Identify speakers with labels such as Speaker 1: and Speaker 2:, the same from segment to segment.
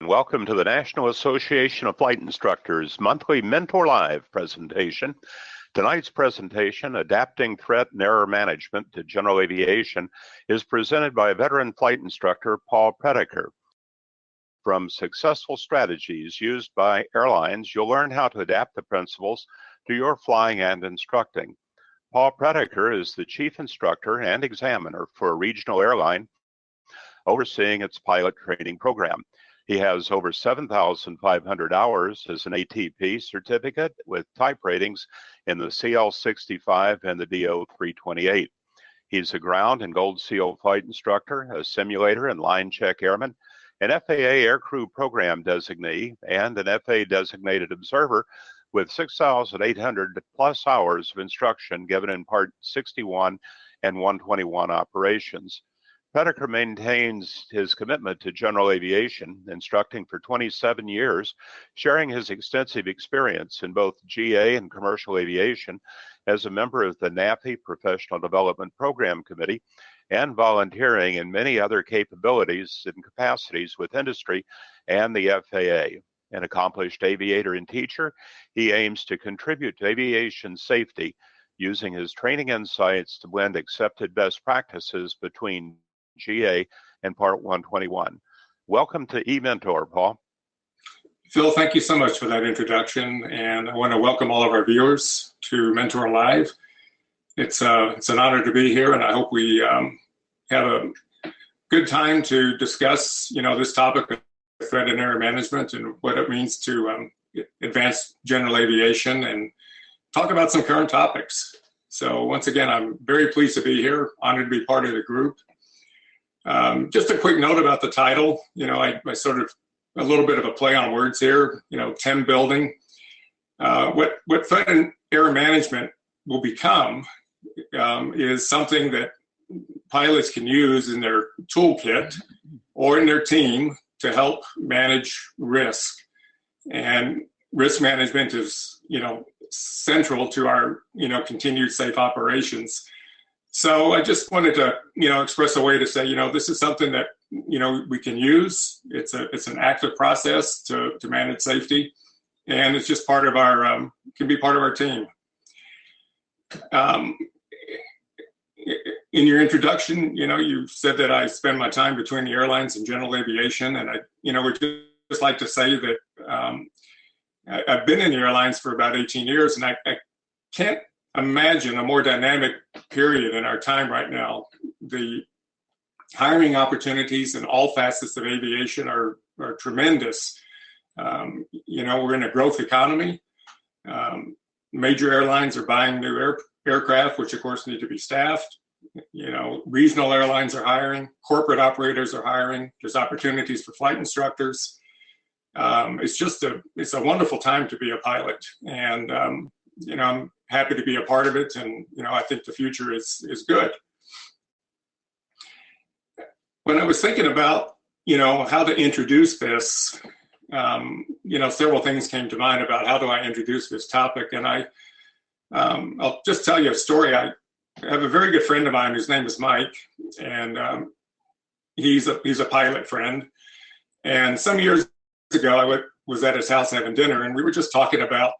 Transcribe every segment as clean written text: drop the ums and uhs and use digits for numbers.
Speaker 1: Welcome to the National Association of Flight Instructors monthly MentorLIVE presentation. Tonight's presentation, Adapting Threat and Error Management to General Aviation, is presented by veteran flight instructor Paul Prediker. From successful strategies used by airlines, you'll learn how to adapt the principles to your flying and instructing. Paul Prediker is the chief instructor and examiner for a regional airline overseeing its pilot training program. He has over 7,500 hours as an ATP certificate with type ratings in the CL65 and the DO328. He's a ground and gold seal flight instructor, a simulator and line check airman, an FAA aircrew program designee, and an FAA designated observer with 6,800 plus hours of instruction given in Part 61 and 121 operations. Prediker maintains his commitment to general aviation, instructing for 27 years, sharing his extensive experience in both GA and commercial aviation as a member of the NAFI Professional Development Program Committee, and volunteering in many other capabilities and capacities with industry and the FAA. An accomplished aviator and teacher, he aims to contribute to aviation safety using his training insights to blend accepted best practices between GA and Part 121. Welcome to eMentor, Paul.
Speaker 2: Phil, thank you so much for that introduction, and I want to welcome all of our viewers to MentorLIVE. It's an honor to be here, and I hope we have a good time to discuss, this topic of threat and error management and what it means to advance general aviation and talk about some current topics. So once again, I'm very pleased to be here, honored to be part of the group. Just a quick note about the title. I sort of a little bit of a play on words here. TEM building. What threat and error management will become is something that pilots can use in their toolkit or in their team to help manage risk. And risk management is, central to our, continued safe operations. So I just wanted to, express a way to say, this is something that, we can use. It's an active process to manage safety, and it's just part of our, can be part of our team. In your introduction, you said that I spend my time between the airlines and general aviation, and I, would just like to say that I've been in the airlines for about 18 years, and I can't imagine a more dynamic period in our time right now. The hiring opportunities in all facets of aviation are tremendous. We're in a growth economy. Major airlines are buying new aircraft, which of course need to be staffed. Regional airlines are hiring, corporate operators are hiring. There's opportunities for flight instructors. It's a wonderful time to be a pilot, and I'm happy to be a part of it, and I think the future is good. When I was thinking about how to introduce this, several things came to mind about how do I introduce this topic, and I'll just tell you a story. I have a very good friend of mine whose name is Mike, and he's a pilot friend. And some years ago, I was at his house having dinner, and we were just talking about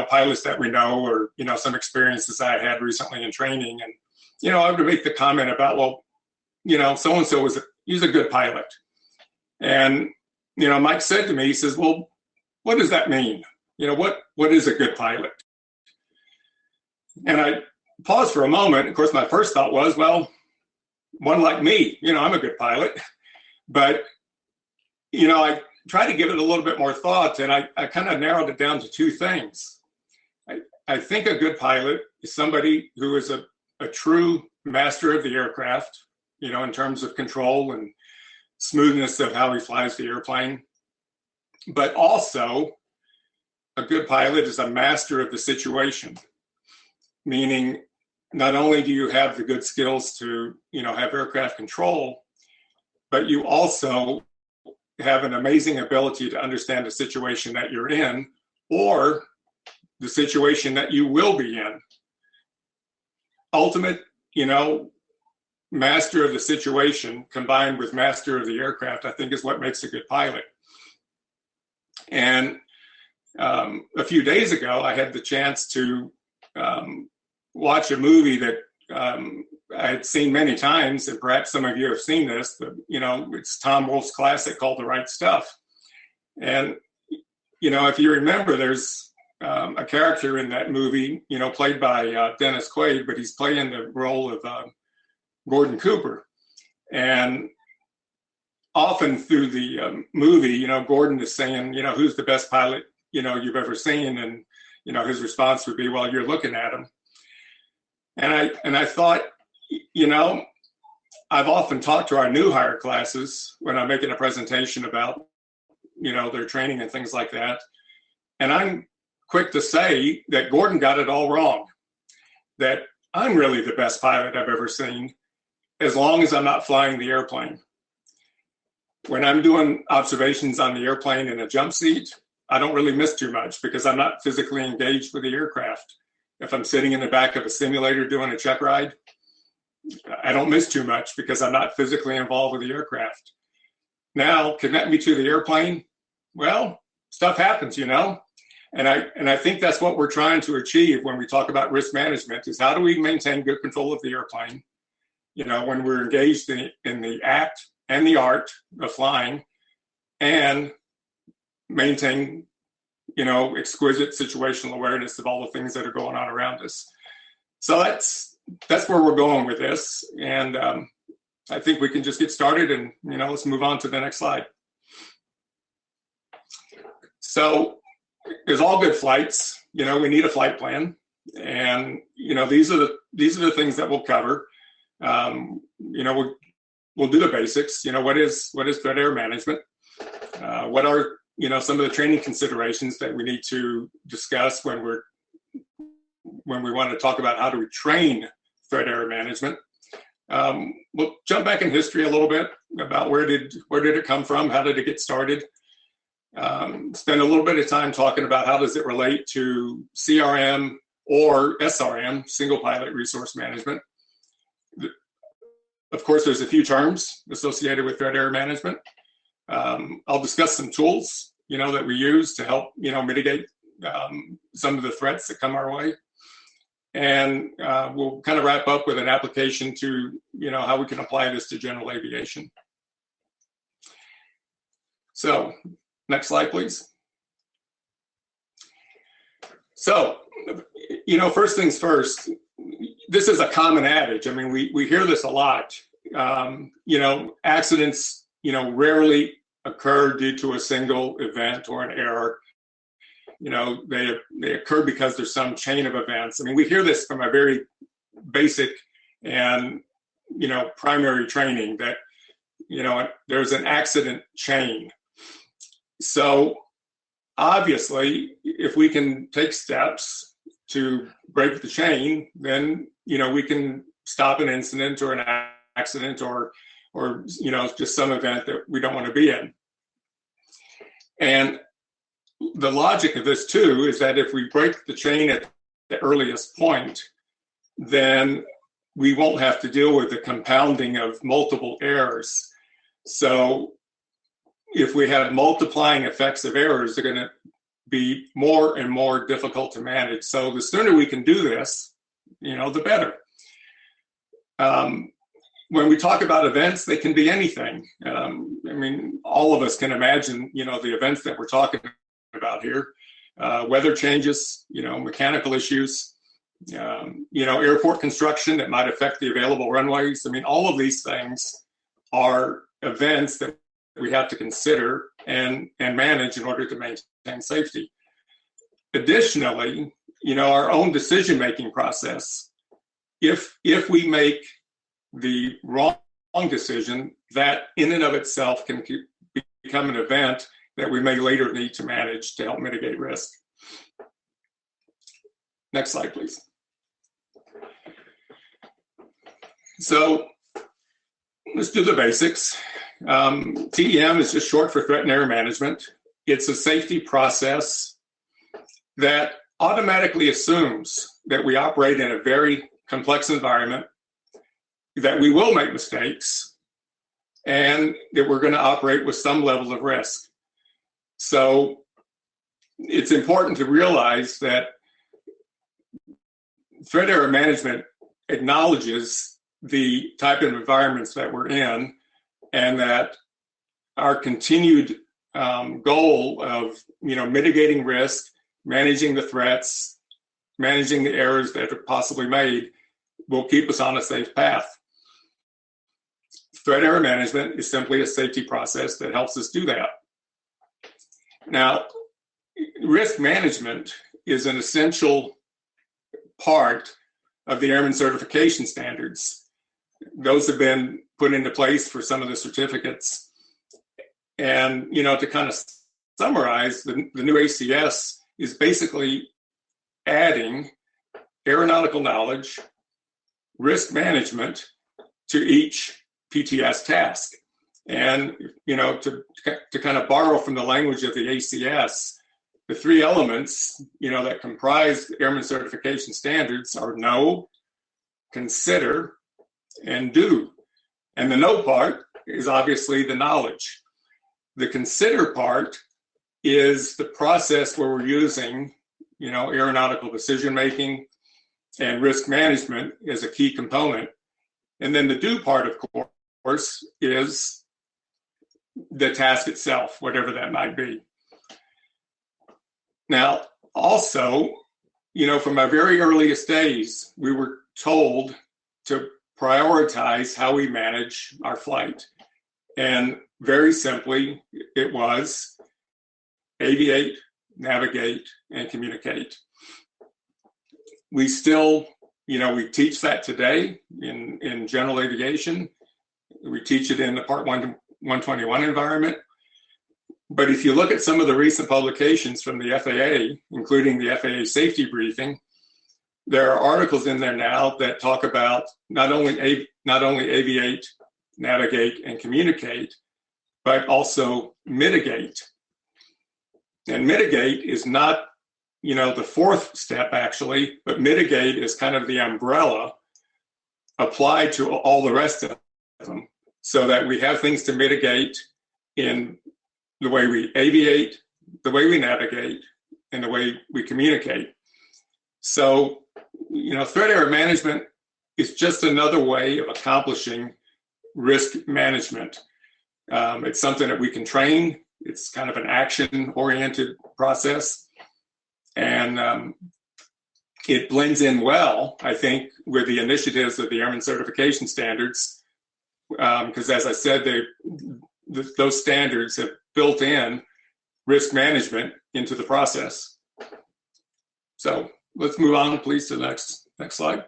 Speaker 2: pilots that we know, or, some experiences I had recently in training. And, I would make the comment about, well, so-and-so he's a good pilot. And, Mike said to me, he says, well, what does that mean? What is a good pilot? And I paused for a moment. Of course, my first thought was, well, one like me, I'm a good pilot. But, I tried to give it a little bit more thought, and I kind of narrowed it down to two things. I think a good pilot is somebody who is a true master of the aircraft, in terms of control and smoothness of how he flies the airplane. But also, a good pilot is a master of the situation, meaning not only do you have the good skills to, have aircraft control, but you also have an amazing ability to understand the situation that you're in, or the situation that you will be in. Ultimate, master of the situation combined with master of the aircraft, I think, is what makes a good pilot. And a few days ago, I had the chance to watch a movie that I had seen many times, and perhaps some of you have seen this, but, it's Tom Wolfe's classic called The Right Stuff. And, if you remember, there's a character in that movie, played by Dennis Quaid, but he's playing the role of Gordon Cooper. And often through the movie, Gordon is saying, who's the best pilot, you've ever seen? And, his response would be, well, you're looking at him. And I thought, I've often talked to our new hire classes when I'm making a presentation about, their training and things like that. And I'm quick to say that Gordon got it all wrong, that I'm really the best pilot I've ever seen, as long as I'm not flying the airplane. When I'm doing observations on the airplane in a jump seat, I don't really miss too much because I'm not physically engaged with the aircraft. If I'm sitting in the back of a simulator doing a check ride, I don't miss too much because I'm not physically involved with the aircraft. Now, connect me to the airplane, well, stuff happens, And I think that's what we're trying to achieve when we talk about risk management, is how do we maintain good control of the airplane, when we're engaged in the act and the art of flying, and maintain, exquisite situational awareness of all the things that are going on around us. So that's where we're going with this. And I think we can just get started and, let's move on to the next slide. So there's all good flights, we need a flight plan. And, these are the things that we'll cover. We'll do the basics. What is threat area management? What are, some of the training considerations that we need to discuss when we want to talk about how do we train threat area management. We'll jump back in history a little bit about where did it come from? How did it get started? Spend a little bit of time talking about how does it relate to CRM or SRM, single pilot resource management. Of course, there's a few terms associated with threat area management. I'll discuss some tools, that we use to help, mitigate some of the threats that come our way. And we'll kind of wrap up with an application to, how we can apply this to general aviation. So, next slide, please. So, first things first, this is a common adage. I mean, we hear this a lot. Accidents, rarely occur due to a single event or an error. They occur because there's some chain of events. I mean, we hear this from a very basic and, primary training that, there's an accident chain. So obviously, if we can take steps to break the chain, then, we can stop an incident or an accident or just some event that we don't want to be in. And the logic of this too is that if we break the chain at the earliest point, then we won't have to deal with the compounding of multiple errors. So if we have multiplying effects of errors, they're going to be more and more difficult to manage. So the sooner we can do this, the better. When we talk about events, they can be anything. All of us can imagine, the events that we're talking about here. Weather changes, mechanical issues, airport construction that might affect the available runways. All of these things are events that we have to consider and manage in order to maintain safety. Additionally, our own decision-making process, if we make the wrong decision, that in and of itself can become an event that we may later need to manage to help mitigate risk. Next slide, please. So let's do the basics. TEM is just short for threat and area management. It's a safety process that automatically assumes that we operate in a very complex environment that we will make mistakes and that we're going to operate with some level of risk. So it's important to realize that threat area management acknowledges the type of environments that we're in, and that our continued goal of mitigating risk, managing the threats, managing the errors that are possibly made will keep us on a safe path. Threat area management is simply a safety process that helps us do that. Now, risk management is an essential part of the Airman Certification Standards. Those have been put into place for some of the certificates. And, to kind of summarize, the new ACS is basically adding aeronautical knowledge, risk management to each PTS task. And, to kind of borrow from the language of the ACS, the three elements, that comprise Airman Certification Standards are know, consider, and do. And the know part is obviously the knowledge. The consider part is the process where we're using, aeronautical decision-making and risk management as a key component. And then the do part, of course, is the task itself, whatever that might be. Now, also, from our very earliest days, we were told to prioritize how we manage our flight. And very simply, it was aviate, navigate, and communicate. We still, we teach that today in general aviation. We teach it in the Part 121 environment. But if you look at some of the recent publications from the FAA, including the FAA safety briefing, there are articles in there now that talk about not only aviate, navigate, and communicate, but also mitigate. And mitigate is not, the fourth step actually, but mitigate is kind of the umbrella applied to all the rest of them, so that we have things to mitigate in the way we aviate, the way we navigate, and the way we communicate. So, threat area management is just another way of accomplishing risk management. It's something that we can train. It's kind of an action-oriented process. And it blends in well, I think, with the initiatives of the Airman Certification Standards, because as I said, those standards have built in risk management into the process. So let's move on, please, to the next slide.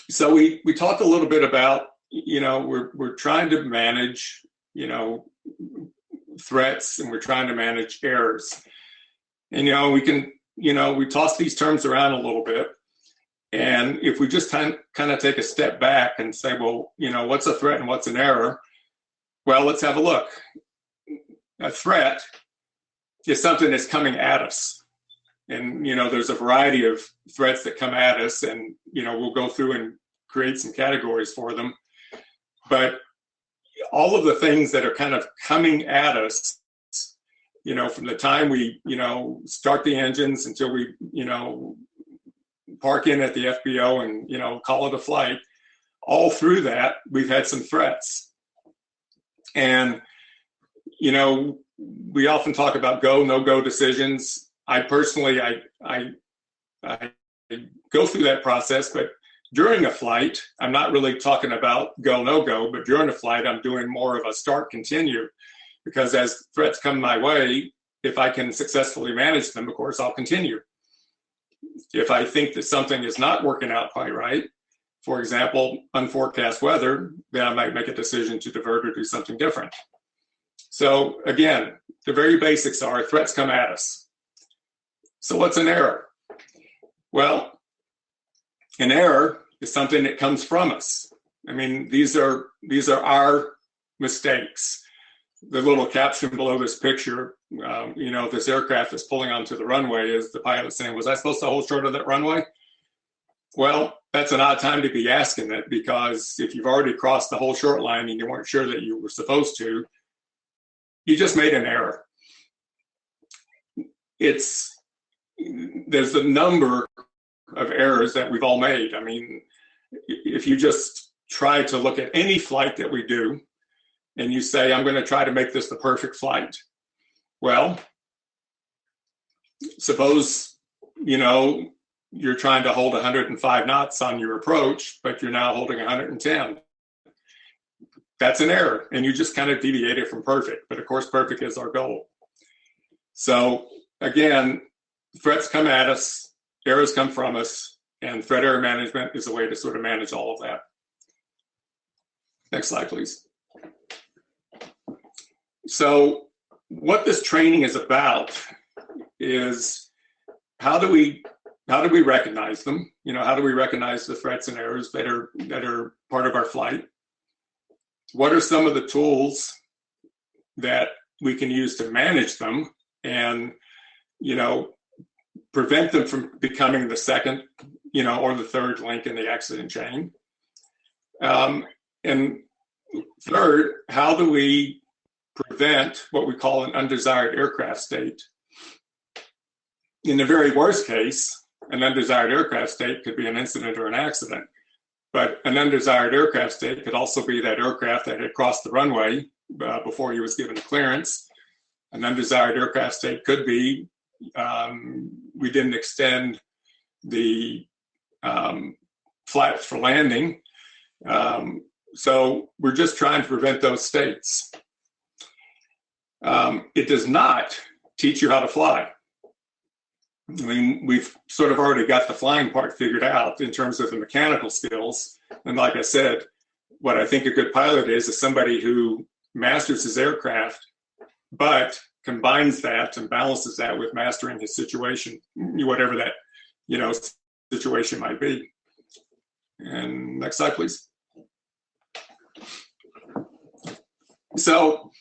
Speaker 2: So we talked a little bit about, we're trying to manage, threats, and we're trying to manage errors. And, we can, we toss these terms around a little bit. And if we just kind of take a step back and say, well, what's a threat and what's an error? Well, let's have a look. A threat is something that's coming at us. And, there's a variety of threats that come at us, and, we'll go through and create some categories for them. But all of the things that are kind of coming at us, from the time we, start the engines until we, park in at the FBO and, call it a flight, all through that, we've had some threats. And, we often talk about go, no-go decisions. I personally, I go through that process, but during a flight, I'm not really talking about go, no-go, but during a flight, I'm doing more of a start, continue, because as threats come my way, if I can successfully manage them, of course, I'll continue. If I think that something is not working out quite right, for example, unforecast weather, then I might make a decision to divert or do something different. So again, the very basics are threats come at us. So what's an error? Well, an error is something that comes from us. I mean, these are our mistakes. The little caption below this picture, this aircraft is pulling onto the runway, is the pilot saying, was I supposed to hold short of that runway? Well, that's an odd time to be asking it, because if you've already crossed the whole short line and you weren't sure that you were supposed to, you just made an error. There's a number of errors that we've all made. I mean, if you just try to look at any flight that we do and you say, I'm going to try to make this the perfect flight. Well, suppose, you're trying to hold 105 knots on your approach, but you're now holding 110. That's an error, and you just kind of deviated from perfect. But of course, perfect is our goal. So again, threats come at us, errors come from us, and threat error management is a way to sort of manage all of that. Next slide, please. So what this training is about is how do we recognize them? How do we recognize the threats and errors that are part of our flight? What are some of the tools that we can use to manage them and, prevent them from becoming the second, or the third link in the accident chain? And third, how do we prevent what we call an undesired aircraft state? In the very worst case, an undesired aircraft state could be an incident or an accident. But an undesired aircraft state could also be that aircraft that had crossed the runway before he was given clearance. An undesired aircraft state could be we didn't extend the flaps for landing. So we're just trying to prevent those states. It does not teach you how to fly. I mean, we've sort of already got the flying part figured out in terms of the mechanical skills. And like I said, what I think a good pilot is somebody who masters his aircraft, but combines that and balances that with mastering his situation, whatever that, situation might be. And next slide, please. So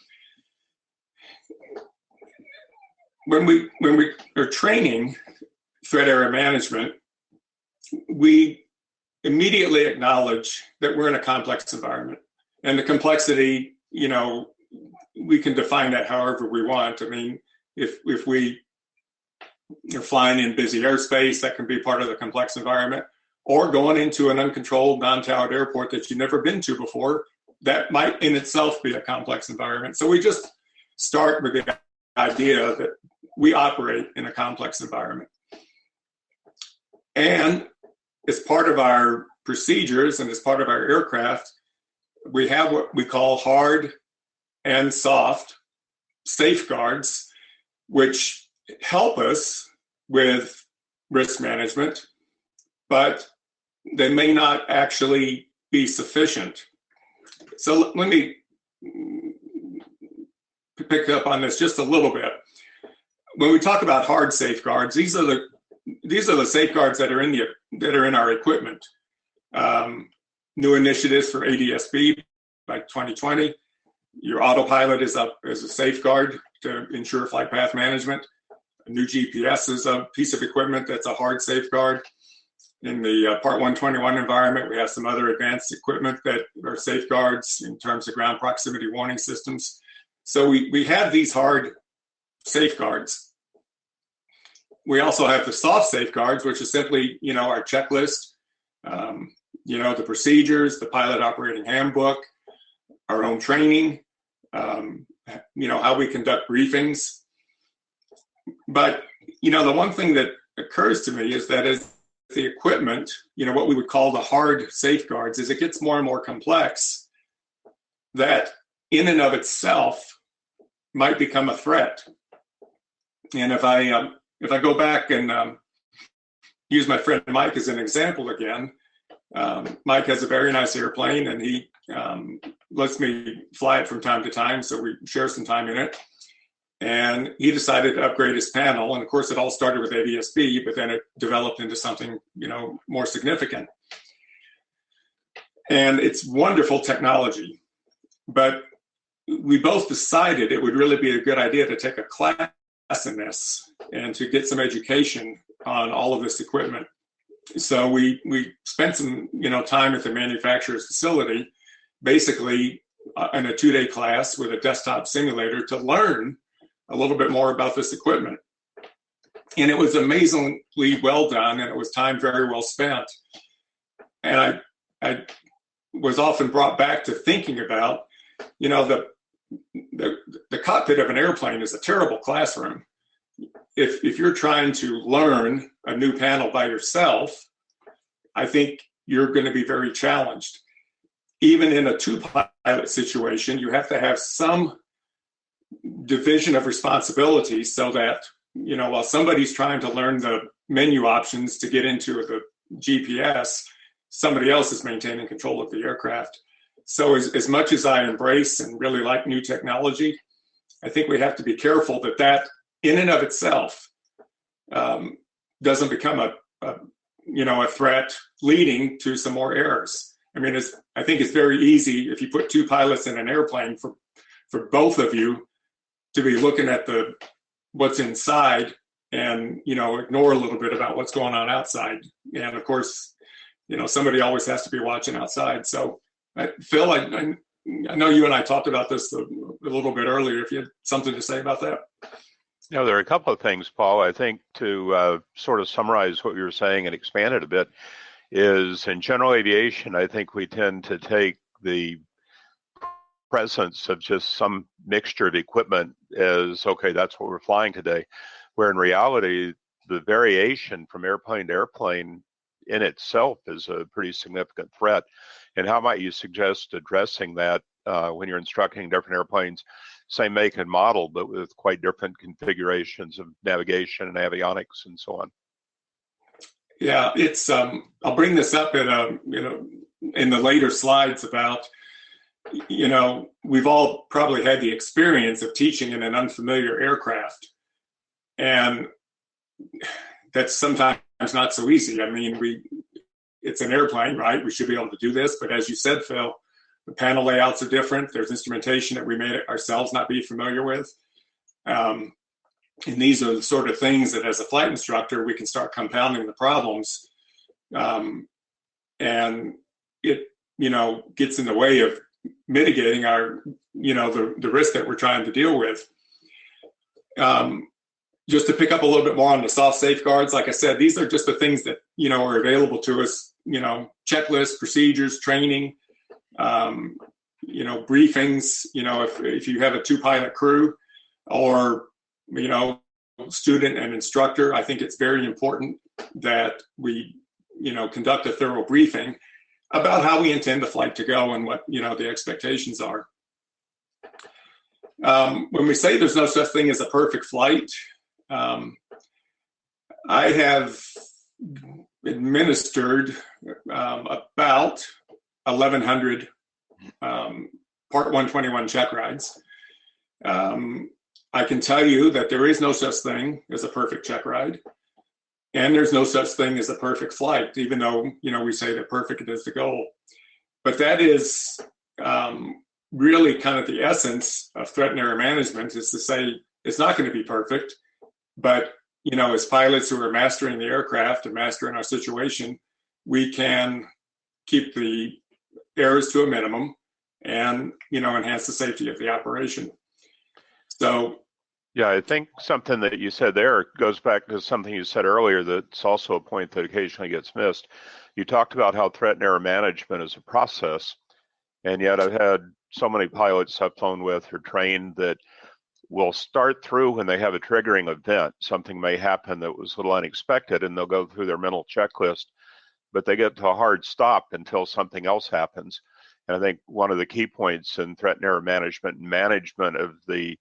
Speaker 2: when we are training threat error management, we immediately acknowledge that we're in a complex environment. And the complexity, we can define that however we want. I mean, if we are flying in busy airspace, that can be part of the complex environment, or going into an uncontrolled, non-towered airport that you've never been to before, that might in itself be a complex environment. So we just start with the idea that we operate in a complex environment. And as part of our procedures and as part of our aircraft, we have what we call hard and soft safeguards, which help us with risk management, but they may not actually be sufficient. So let me pick up on this just a little bit. When we talk about hard safeguards, these are the safeguards that are in our equipment. New initiatives for ADS-B by 2020. Your autopilot is up as a safeguard to ensure flight path management. A new GPS is a piece of equipment that's a hard safeguard. In the Part 121 environment, we have some other advanced equipment that are safeguards in terms of ground proximity warning systems. So we have these hard safeguards. We also have the soft safeguards, which is simply, our checklist, the procedures, the pilot operating handbook, our own training, how we conduct briefings. But, the one thing that occurs to me is that as the equipment, what we would call the hard safeguards, as it gets more and more complex, that in and of itself might become a threat. And if I go back and use my friend Mike as an example again, Mike has a very nice airplane, and he lets me fly it from time to time, so we share some time in it. And he decided to upgrade his panel, and of course it all started with ADS-B, but then it developed into something more significant. And it's wonderful technology, but we both decided it would really be a good idea to take a class in this and to get some education on all of this equipment. So we spent some time at the manufacturer's facility, basically in a 2-day class with a desktop simulator to learn a little bit more about this equipment. And it was amazingly well done, and it was time very well spent. And I was often brought back to thinking about, the cockpit of an airplane is a terrible classroom. If you're trying to learn a new panel by yourself, I think you're going to be very challenged. Even in a 2-pilot situation, you have to have some division of responsibility so that, while somebody's trying to learn the menu options to get into the GPS, somebody else is maintaining control of the aircraft. So as much as I embrace and really like new technology, I think we have to be careful that in and of itself doesn't become a threat leading to some more errors. I mean, I think it's very easy if you put 2 pilots in an airplane for both of you to be looking at what's inside and, ignore a little bit about what's going on outside. And of course, somebody always has to be watching outside. So Phil, I know you and I talked about this a little bit earlier. If you had something to say about that.
Speaker 1: There are a couple of things, Paul. I think to sort of summarize what you were saying and expand it a bit is in general aviation, I think we tend to take the presence of just some mixture of equipment as, okay, that's what we're flying today, where in reality, the variation from airplane to airplane in itself is a pretty significant threat. And how might you suggest addressing that when you're instructing different airplanes, same make and model, but with quite different configurations of navigation and avionics and so on?
Speaker 2: Yeah, it's I'll bring this up in in the later slides about, we've all probably had the experience of teaching in an unfamiliar aircraft, and that's sometimes not so easy. I mean, it's an airplane, right? We should be able to do this, but as you said, Phil, the panel layouts are different. There's instrumentation that we may ourselves not be familiar with. And these are the sort of things that as a flight instructor, we can start compounding the problems. And it, gets in the way of mitigating our, the risk that we're trying to deal with. Just to pick up a little bit more on the soft safeguards, like I said, these are just the things that, are available to us, checklists, procedures, training, briefings, if you have a 2-pilot crew or, student and instructor, I think it's very important that we, conduct a thorough briefing about how we intend the flight to go and what, the expectations are. When we say there's no such thing as a perfect flight, I have administered about 1,100 Part 121 check rides. I can tell you that there is no such thing as a perfect check ride, and there's no such thing as a perfect flight, even though, we say that perfect is the goal. But that is really kind of the essence of threat and error management, is to say it's not going to be perfect, but, as pilots who are mastering the aircraft and mastering our situation, we can keep the errors to a minimum and, enhance the safety of the operation. So,
Speaker 1: yeah, I think something that you said there goes back to something you said earlier that's also a point that occasionally gets missed. You talked about how threat and error management is a process, and yet I've had so many pilots I've flown with or trained that will start through when they have a triggering event. Something may happen that was a little unexpected, and they'll go through their mental checklist, but they get to a hard stop until something else happens. And I think one of the key points in threat and error management of the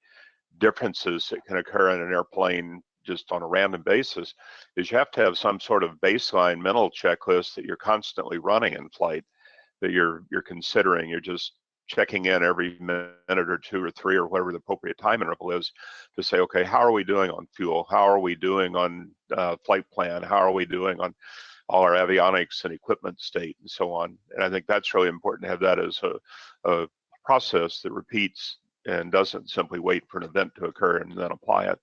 Speaker 1: differences that can occur in an airplane just on a random basis is you have to have some sort of baseline mental checklist that you're constantly running in flight, that you're considering. You're just checking in every minute or 2 or 3 or whatever the appropriate time interval is to say, okay, how are we doing on fuel? How are we doing on flight plan? How are we doing on all our avionics and equipment state and so on? And I think that's really important to have that as a process that repeats and doesn't simply wait for an event to occur and then apply it.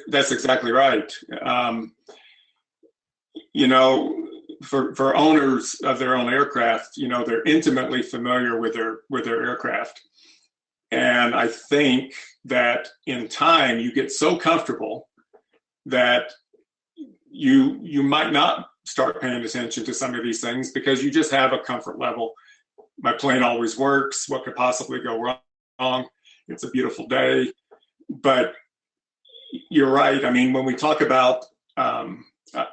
Speaker 2: That's exactly right. you know, for owners of their own aircraft, you know, they're intimately familiar with their aircraft. And I think that in time you get so comfortable that you might not start paying attention to some of these things because you just have a comfort level. My plane always works. What could possibly go wrong? It's a beautiful day. But you're right. I mean, when we talk about, I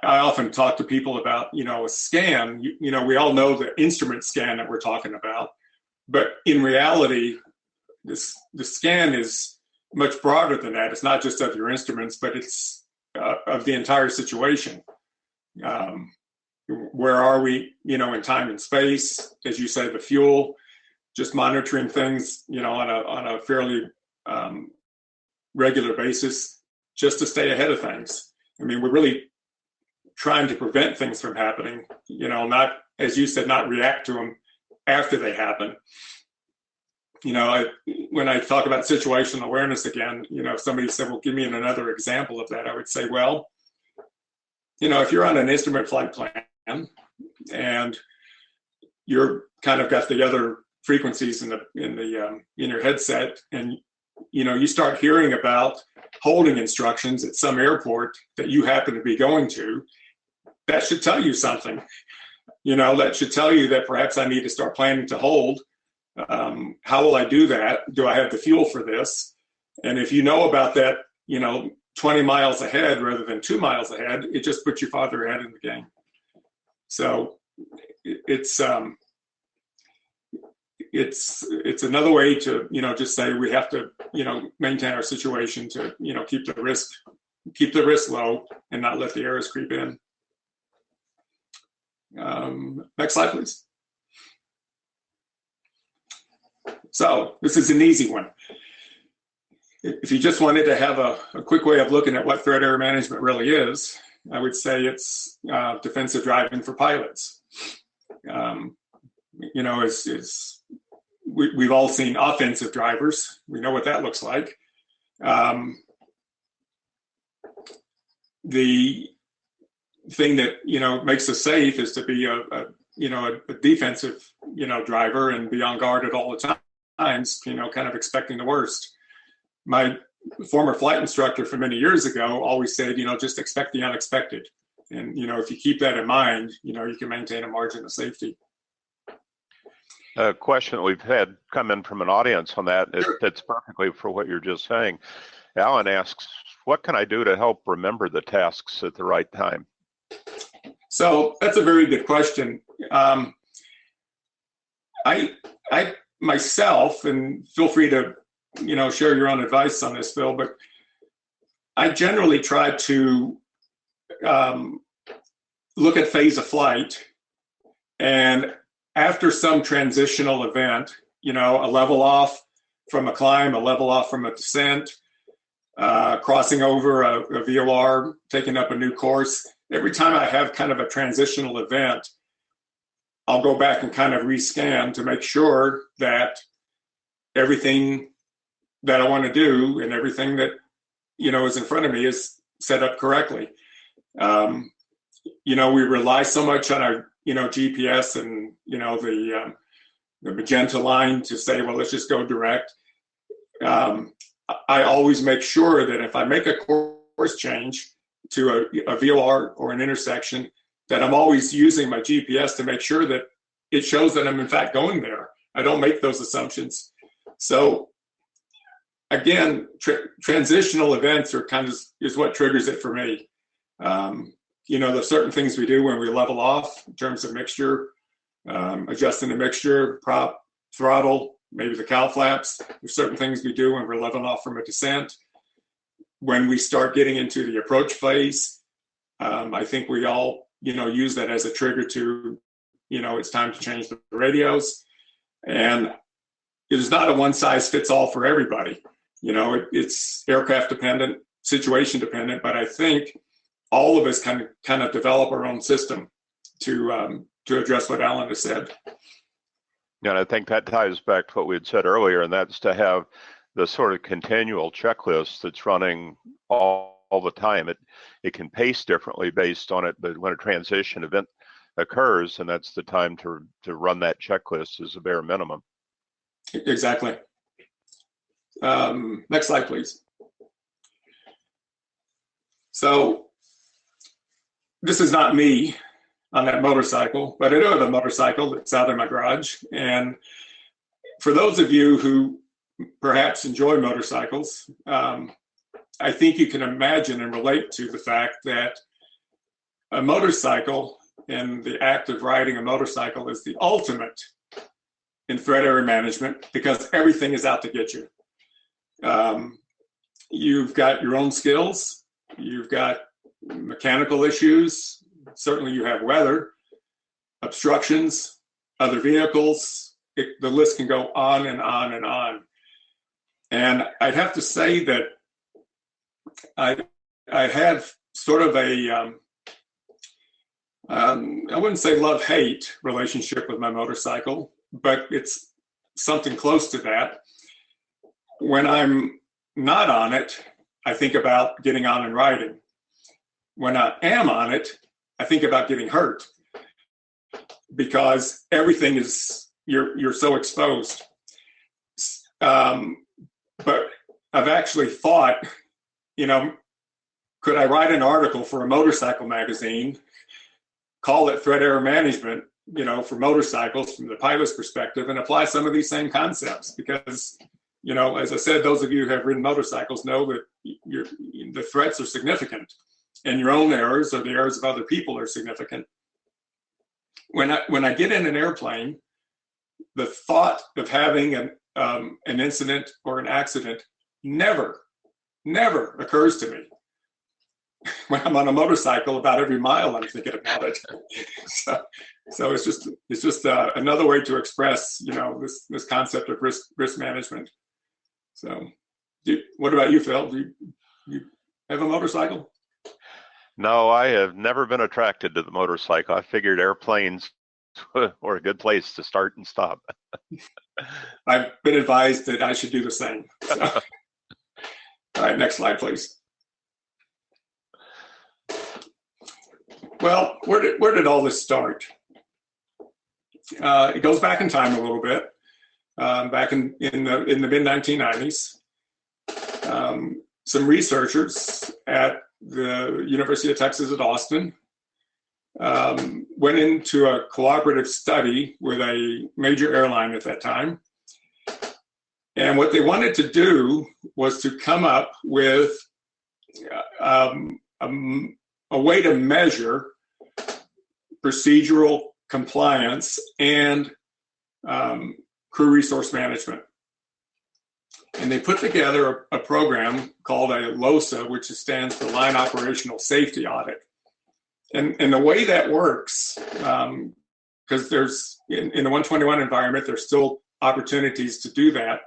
Speaker 2: often talk to people about, you know, a scan. You know, we all know the instrument scan that we're talking about. But in reality, the scan is much broader than that. It's not just of your instruments, but it's of the entire situation. Where are we, you know, in time and space? As you say, the fuel, just monitoring things, you know, on a fairly regular basis, just to stay ahead of things. I mean, we're really trying to prevent things from happening, you know, not, as you said, not react to them after they happen. You know, when I talk about situational awareness again, you know, if somebody said, well, give me another example of that, I would say, well, you know, if you're on an instrument flight plan and you're kind of got the other frequencies in your headset, and you know, you start hearing about holding instructions at some airport that you happen to be going to, that should tell you something. You know, that should tell you that perhaps I need to start planning to hold. How will I do that? Do I have the fuel for this? And if you know about that, you know, 20 miles ahead rather than 2 miles ahead, it just puts you farther ahead in the game. So it's another way to, you know, just say we have to, you know, maintain our situation to, you know, keep the risk low and not let the errors creep in. Next slide, please. So this is an easy one. If you just wanted to have a quick way of looking at what threat area management really is, I would say it's defensive driving for pilots. You know, we've all seen offensive drivers. We know what that looks like. The thing that, you know, makes us safe is to be a defensive, you know, driver and be on guard at all the times, you know, kind of expecting the worst. My former flight instructor from many years ago always said, you know, just expect the unexpected. And, you know, if you keep that in mind, you know, you can maintain a margin of safety.
Speaker 1: A question that we've had come in from an audience on that, that's perfectly for what you're just saying. Alan asks, what can I do to help remember the tasks at the right time?
Speaker 2: So that's a very good question. I myself, and feel free to, you know, share your own advice on this, Phil, but I generally try to look at phase of flight, and after some transitional event, you know, a level off from a climb, a level off from a descent, crossing over a VOR, taking up a new course, every time I have kind of a transitional event, I'll go back and kind of rescan to make sure that everything that I want to do and everything that, you know, is in front of me is set up correctly. You know, we rely so much on our, you know, GPS and, you know, the magenta line to say, well, let's just go direct. I always make sure that if I make a course change to a VOR or an intersection, that I'm always using my GPS to make sure that it shows that I'm in fact going there. I don't make those assumptions. So again, transitional events are kind of is what triggers it for me. You know, there's certain things we do when we level off in terms of mixture, adjusting the mixture, prop, throttle, maybe the cowl flaps. There's certain things we do when we're leveling off from a descent. When we start getting into the approach phase, I think we all, you know, use that as a trigger to, you know, it's time to change the radios. And it is not a one size fits all for everybody. You know, it's aircraft dependent, situation dependent, but I think all of us kind of develop our own system to address what Alan has said.
Speaker 1: And I think that ties back to what we had said earlier, and that's to have the sort of continual checklist that's running all all the time. It can pace differently based on it, but when a transition event occurs, and that's the time to run that checklist as a bare minimum.
Speaker 2: Exactly. Next slide, please. So this is not me on that motorcycle, but I do have a motorcycle that's out in my garage. And for those of you who perhaps enjoy motorcycles, I think you can imagine and relate to the fact that a motorcycle and the act of riding a motorcycle is the ultimate in threat area management, because everything is out to get you. You've got your own skills, you've got mechanical issues, certainly you have weather, obstructions, other vehicles, the list can go on and on and on. And I'd have to say that I have sort of a, I wouldn't say love-hate relationship with my motorcycle, but it's something close to that. When I'm not on it, I think about getting on and riding. When I am on it, I think about getting hurt, because everything is, you're so exposed. But I've actually thought, could I write an article for a motorcycle magazine, call it threat area management, for motorcycles from the pilot's perspective, and apply some of these same concepts? Because, as I said, those of you who have ridden motorcycles know that the threats are significant, and your own errors or the errors of other people are significant. When I get in an airplane, the thought of having an incident or an accident never occurs to me. When I'm on a motorcycle, about every mile I'm thinking about it. So it's just another way to express this concept of risk management. So, what about you, Phil? Do you have a motorcycle?
Speaker 1: No, I have never been attracted to the motorcycle. I figured airplanes were a good place to start and stop.
Speaker 2: I've been advised that I should do the same. So. All right, next slide, please. Well, where did all this start? It goes back in time a little bit. Back in the mid-1990s, some researchers at the University of Texas at Austin went into a cooperative study with a major airline at that time. And what they wanted to do was to come up with a way to measure procedural compliance and crew resource management. And they put together a program called a LOSA, which stands for Line Operational Safety Audit. And the way that works, because there's, in the 121 environment, there's still opportunities to do that.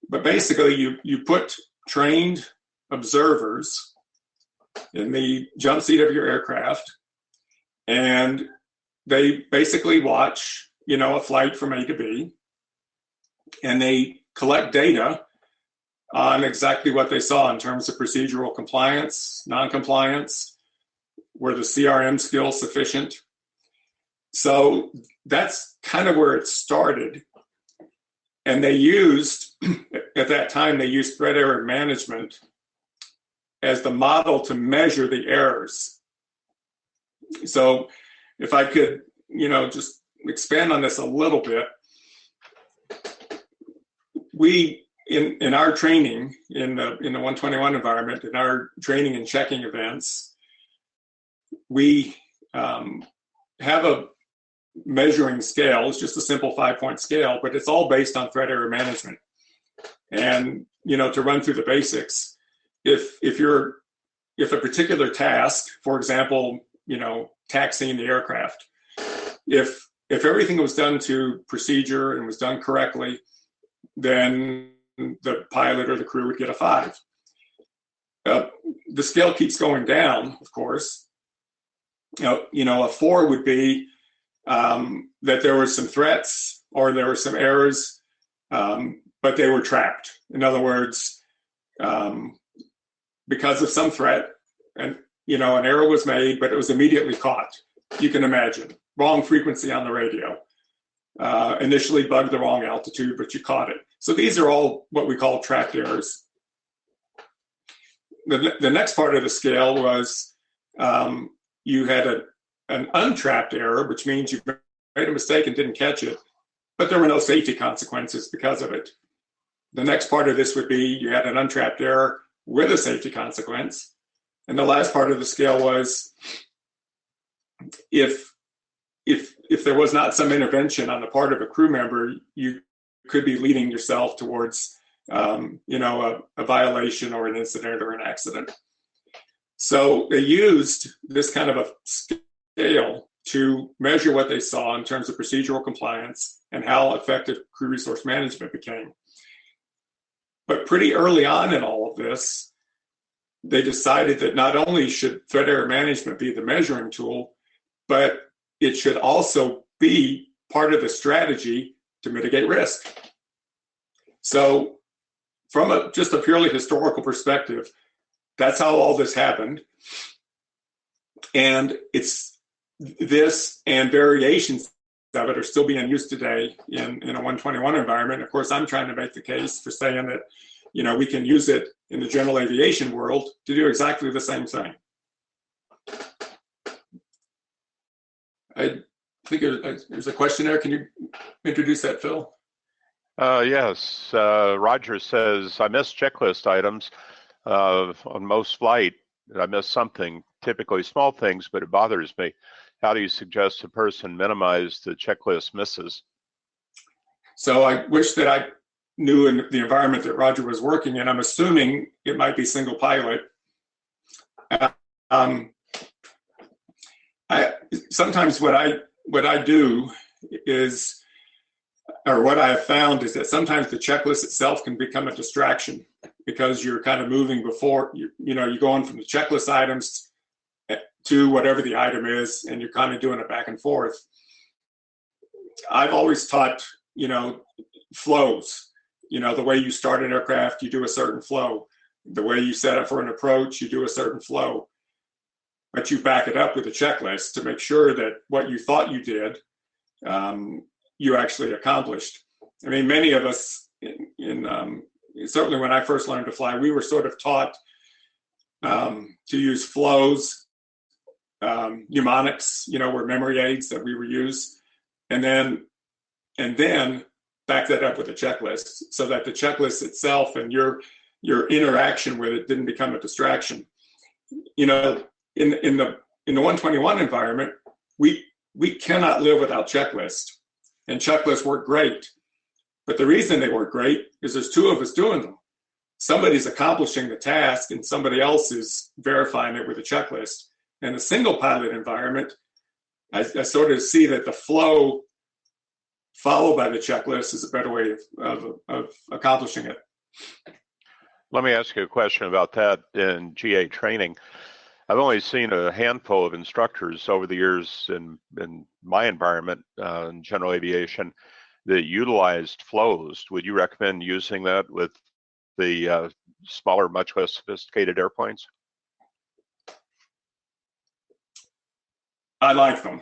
Speaker 2: But basically, you put trained observers in the jump seat of your aircraft, and they basically watch, a flight from A to B, and they collect data on exactly what they saw in terms of procedural compliance, non-compliance, were the CRM skills sufficient. So that's kind of where it started. And they used, at that time, they used threat area management as the model to measure the errors. So if I could, just expand on this a little bit, we, in our training, in the 121 environment, in our training and checking events, we have a measuring scale. It's just a simple 5-point scale, but it's all based on threat area management. And, to run through the basics, if a particular task, for example, taxiing the aircraft, if everything was done to procedure and was done correctly, then the pilot or the crew would get a 5. The scale keeps going down, of course. A 4 would be that there were some threats or there were some errors, but they were tracked. In other words, because of some threat, and an error was made, but it was immediately caught. You can imagine, wrong frequency on the radio. Initially bugged the wrong altitude, but you caught it. So these are all what we call tracked errors. The next part of the scale was you had an untrapped error, which means you made a mistake and didn't catch it, but there were no safety consequences because of it. The next part of this would be you had an untrapped error with a safety consequence. And the last part of the scale was if there was not some intervention on the part of a crew member, you could be leading yourself towards a violation or an incident or an accident. So they used this kind of a scale to measure what they saw in terms of procedural compliance and how effective crew resource management became. But pretty early on in all of this, they decided that not only should threat error management be the measuring tool, but it should also be part of the strategy to mitigate risk. So from just a purely historical perspective, that's how all this happened. And it's this and variations of it are still being used today in a 121 environment. Of course, I'm trying to make the case for saying that, we can use it in the general aviation world to do exactly the same thing. I think there's a question there. Can you introduce that, Phil?
Speaker 1: Yes. Roger says, I miss checklist items on most flight. I miss something, typically small things, but it bothers me. How do you suggest a person minimize the checklist misses?
Speaker 2: So I wish that I knew in the environment that Roger was working in. I'm assuming it might be single pilot. Sometimes what I do is, or what I have found is that sometimes the checklist itself can become a distraction because you're kind of moving before you're going from the checklist items to whatever the item is, and you're kind of doing it back and forth. I've always taught, flows. The way you start an aircraft, you do a certain flow. The way you set up for an approach, you do a certain flow. But you back it up with a checklist to make sure that what you thought you did, you actually accomplished. I mean, many of us, certainly when I first learned to fly, we were sort of taught to use flows, mnemonics, were memory aids that we were used, and then back that up with a checklist so that the checklist itself and your interaction with it didn't become a distraction. In the 121 environment, we cannot live without checklists, and checklists work great. But the reason they work great is there's two of us doing them. Somebody's accomplishing the task and somebody else is verifying it with a checklist. In a single pilot environment, I sort of see that the flow followed by the checklist is a better way of accomplishing it.
Speaker 1: Let me ask you a question about that in GA training. I've only seen a handful of instructors over the years in my environment in general aviation that utilized flows. Would you recommend using that with the smaller, much less sophisticated airplanes?
Speaker 2: I like them.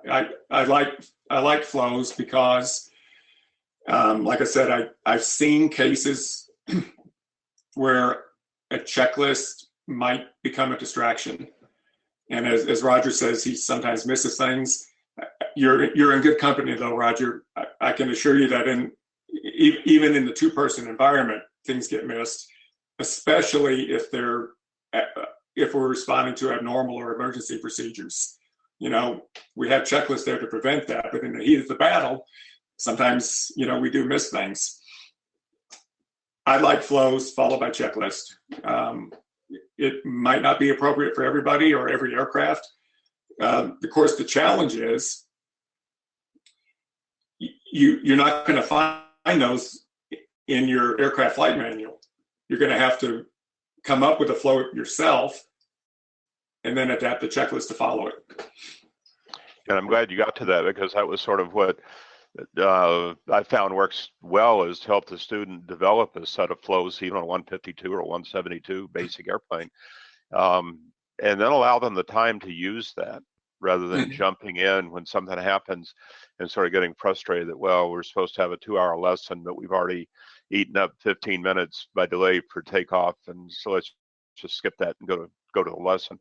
Speaker 2: I like flows because, like I said, I've seen cases where a checklist might become a distraction, and as Roger says, he sometimes misses things. You're in good company though, Roger. I can assure you that even in the two-person environment, things get missed, especially if we're responding to abnormal or emergency procedures. We have checklists there to prevent that, but in the heat of the battle, sometimes, we do miss things. I like flows followed by checklist. It might not be appropriate for everybody or every aircraft. Of course, the challenge is you're not going to find those in your aircraft flight manual. You're going to have to come up with a flow yourself and then adapt the checklist to follow it.
Speaker 1: And I'm glad you got to that, because that was sort of what I found works well is to help the student develop a set of flows, even on a 152 or 172 basic airplane, and then allow them the time to use that rather than jumping in when something happens and sort of getting frustrated that, well, we're supposed to have a 2-hour lesson, but we've already eaten up 15 minutes by delay for takeoff, and so let's just skip that and go to the lesson.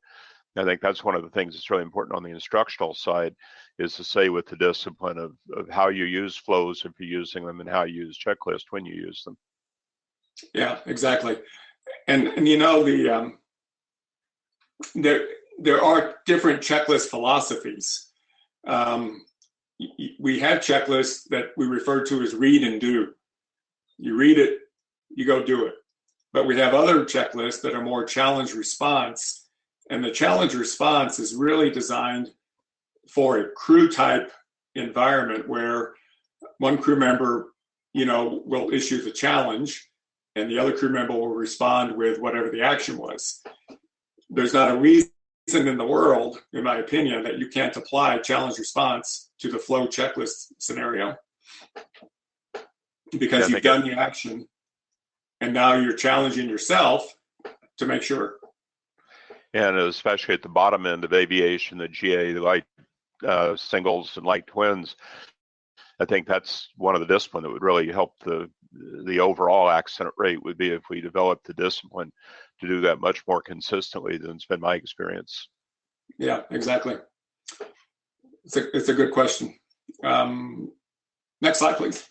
Speaker 1: I think that's one of the things that's really important on the instructional side, is to say with the discipline of how you use flows if you're using them, and how you use checklists when you use them.
Speaker 2: Yeah, exactly. And you know, there are different checklist philosophies. We have checklists that we refer to as read and do. You read it, you go do it. But we have other checklists that are more challenge response. And the challenge response is really designed for a crew type environment where one crew member, you know, will issue the challenge and the other crew member will respond with whatever the action was. There's not a reason in the world, in my opinion, that you can't apply challenge response to the flow checklist scenario, because you've done the action and now you're challenging yourself to make sure.
Speaker 1: And especially at the bottom end of aviation, the GA light singles and light twins, I think that's one of the discipline that would really help the overall accident rate, would be if we develop the discipline to do that much more consistently than it's been my experience.
Speaker 2: Yeah, exactly. It's a good question. Next slide, please.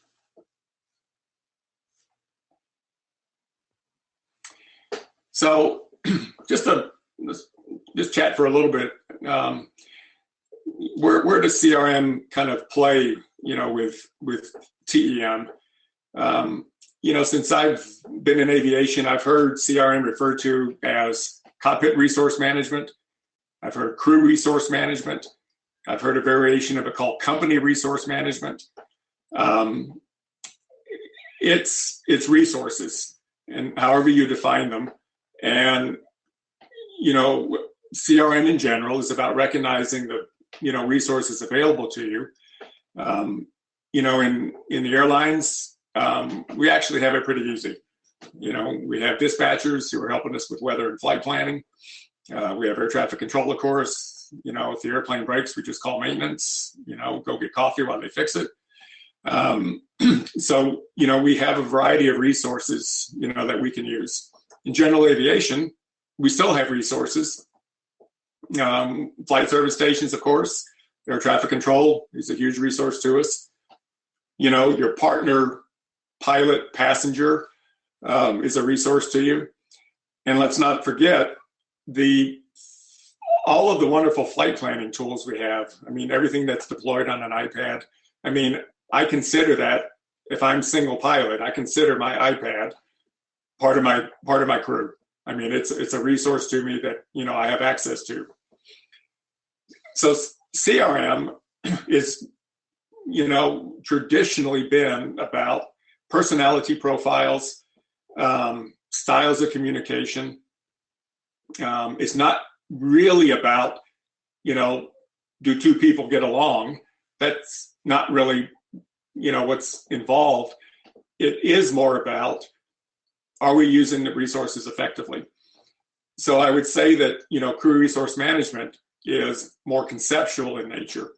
Speaker 2: So just chat for a little bit. Where does CRM kind of play, you know, with TEM? You know, since I've been in aviation, I've heard CRM referred to as cockpit resource management. I've heard crew resource management. I've heard a variation of it called company resource management. It's resources, and however you define them. And, you know, CRM in general is about recognizing the, you know, resources available to you. You know, in the airlines, we actually have it pretty easy. You know, we have dispatchers who are helping us with weather and flight planning. We have air traffic control, of course. You know, if the airplane breaks, we just call maintenance, you know, go get coffee while they fix it. So, you know, we have a variety of resources, you know, that we can use. In general aviation, we still have resources. Flight service stations, of course. Air traffic control is a huge resource to us. You know, your partner, pilot, passenger is a resource to you. And let's not forget all of the wonderful flight planning tools we have. I mean, everything that's deployed on an iPad. I mean, I consider that, if I'm single pilot, I consider my iPad part of my crew. I mean, it's a resource to me that, you know, I have access to. So CRM is, you know, traditionally been about personality profiles, styles of communication. It's not really about, you know, do two people get along? That's not really, you know, what's involved. It is more about, are we using the resources effectively? So I would say that, you know, crew resource management is more conceptual in nature.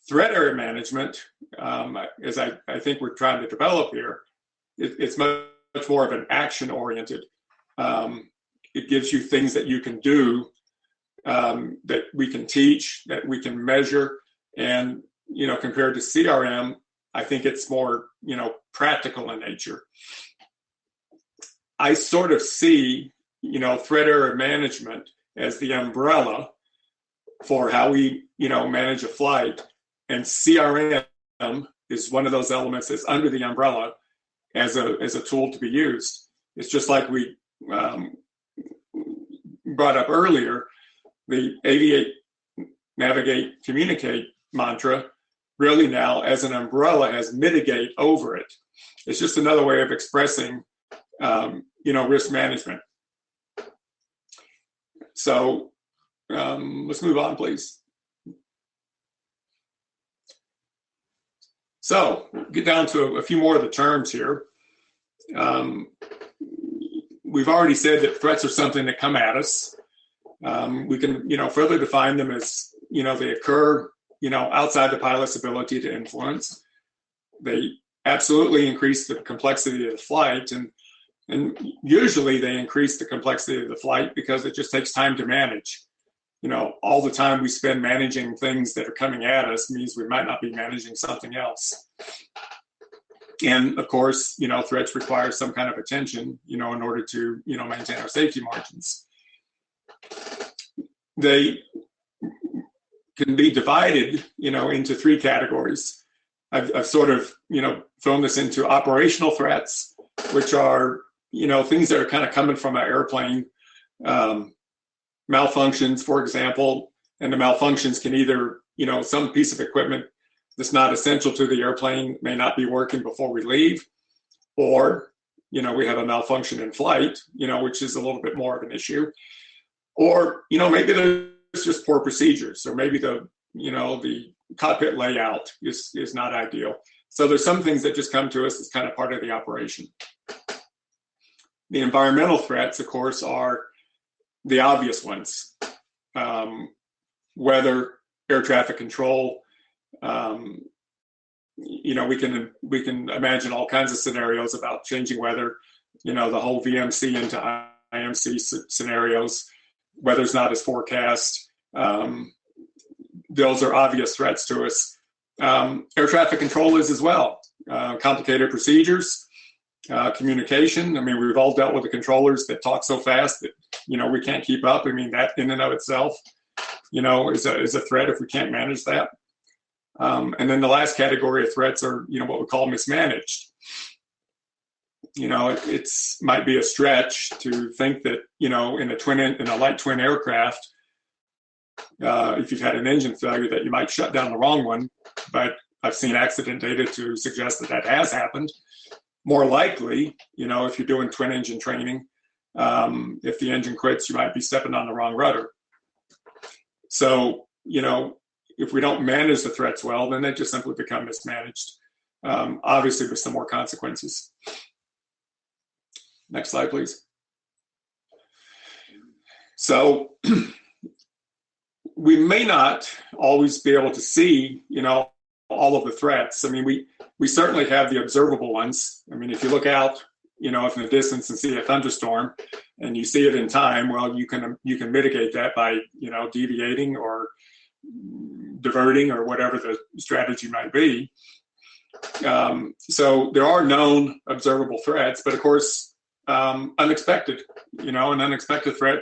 Speaker 2: Threat area management, as I think we're trying to develop here, it's much more of an action-oriented. It gives you things that you can do, that we can teach, that we can measure, and, you know, compared to CRM, I think it's more, you know, practical in nature. I sort of see, you know, threat area management as the umbrella for how we, you know, manage a flight, and CRM is one of those elements that's under the umbrella as a tool to be used. It's just like we brought up earlier, the aviate, navigate, communicate mantra really now as an umbrella has mitigate over it. It's just another way of expressing, you know, risk management. So let's move on, please. So we'll get down to a few more of the terms here. We've already said that threats are something that come at us. We can, further define them as, they occur, outside the pilot's ability to influence. They absolutely increase the complexity of the flight, and usually they increase the complexity of the flight because it just takes time to manage. All the time we spend managing things that are coming at us means we might not be managing something else. And of course, threats require some kind of attention, in order to, maintain our safety margins. They can be divided, into three categories. I've sort of, thrown this into operational threats, which are, things that are kind of coming from an airplane, malfunctions, for example, and the malfunctions can either, some piece of equipment that's not essential to the airplane may not be working before we leave, or, we have a malfunction in flight, which is a little bit more of an issue, or, maybe there's just poor procedures, or maybe the cockpit layout is not ideal. So there's some things that just come to us as kind of part of the operation. The environmental threats, of course, are the obvious ones. Weather, air traffic control. We can imagine all kinds of scenarios about changing weather. The whole VMC into IMC scenarios. Weather's not as forecast. Those are obvious threats to us. Air traffic control is as well. Complicated procedures, communication. I mean, we've all dealt with the controllers that talk so fast that, we can't keep up. I mean, that in and of itself, is a threat if we can't manage that. And then the last category of threats are, what we call mismanaged. It might be a stretch to think that, in a light twin aircraft, if you've had an engine failure, that you might shut down the wrong one. But I've seen accident data to suggest that has happened. More likely, if you're doing twin engine training, if the engine quits, you might be stepping on the wrong rudder. So, if we don't manage the threats well, then they just simply become mismanaged, obviously with some more consequences. Next slide, please. So we may not always be able to see, all of the threats. I mean, we certainly have the observable ones. I mean, if you look out, if in the distance and see a thunderstorm and you see it in time, well, you can mitigate that by, deviating or diverting or whatever the strategy might be. So there are known observable threats, but of course, unexpected, an unexpected threat,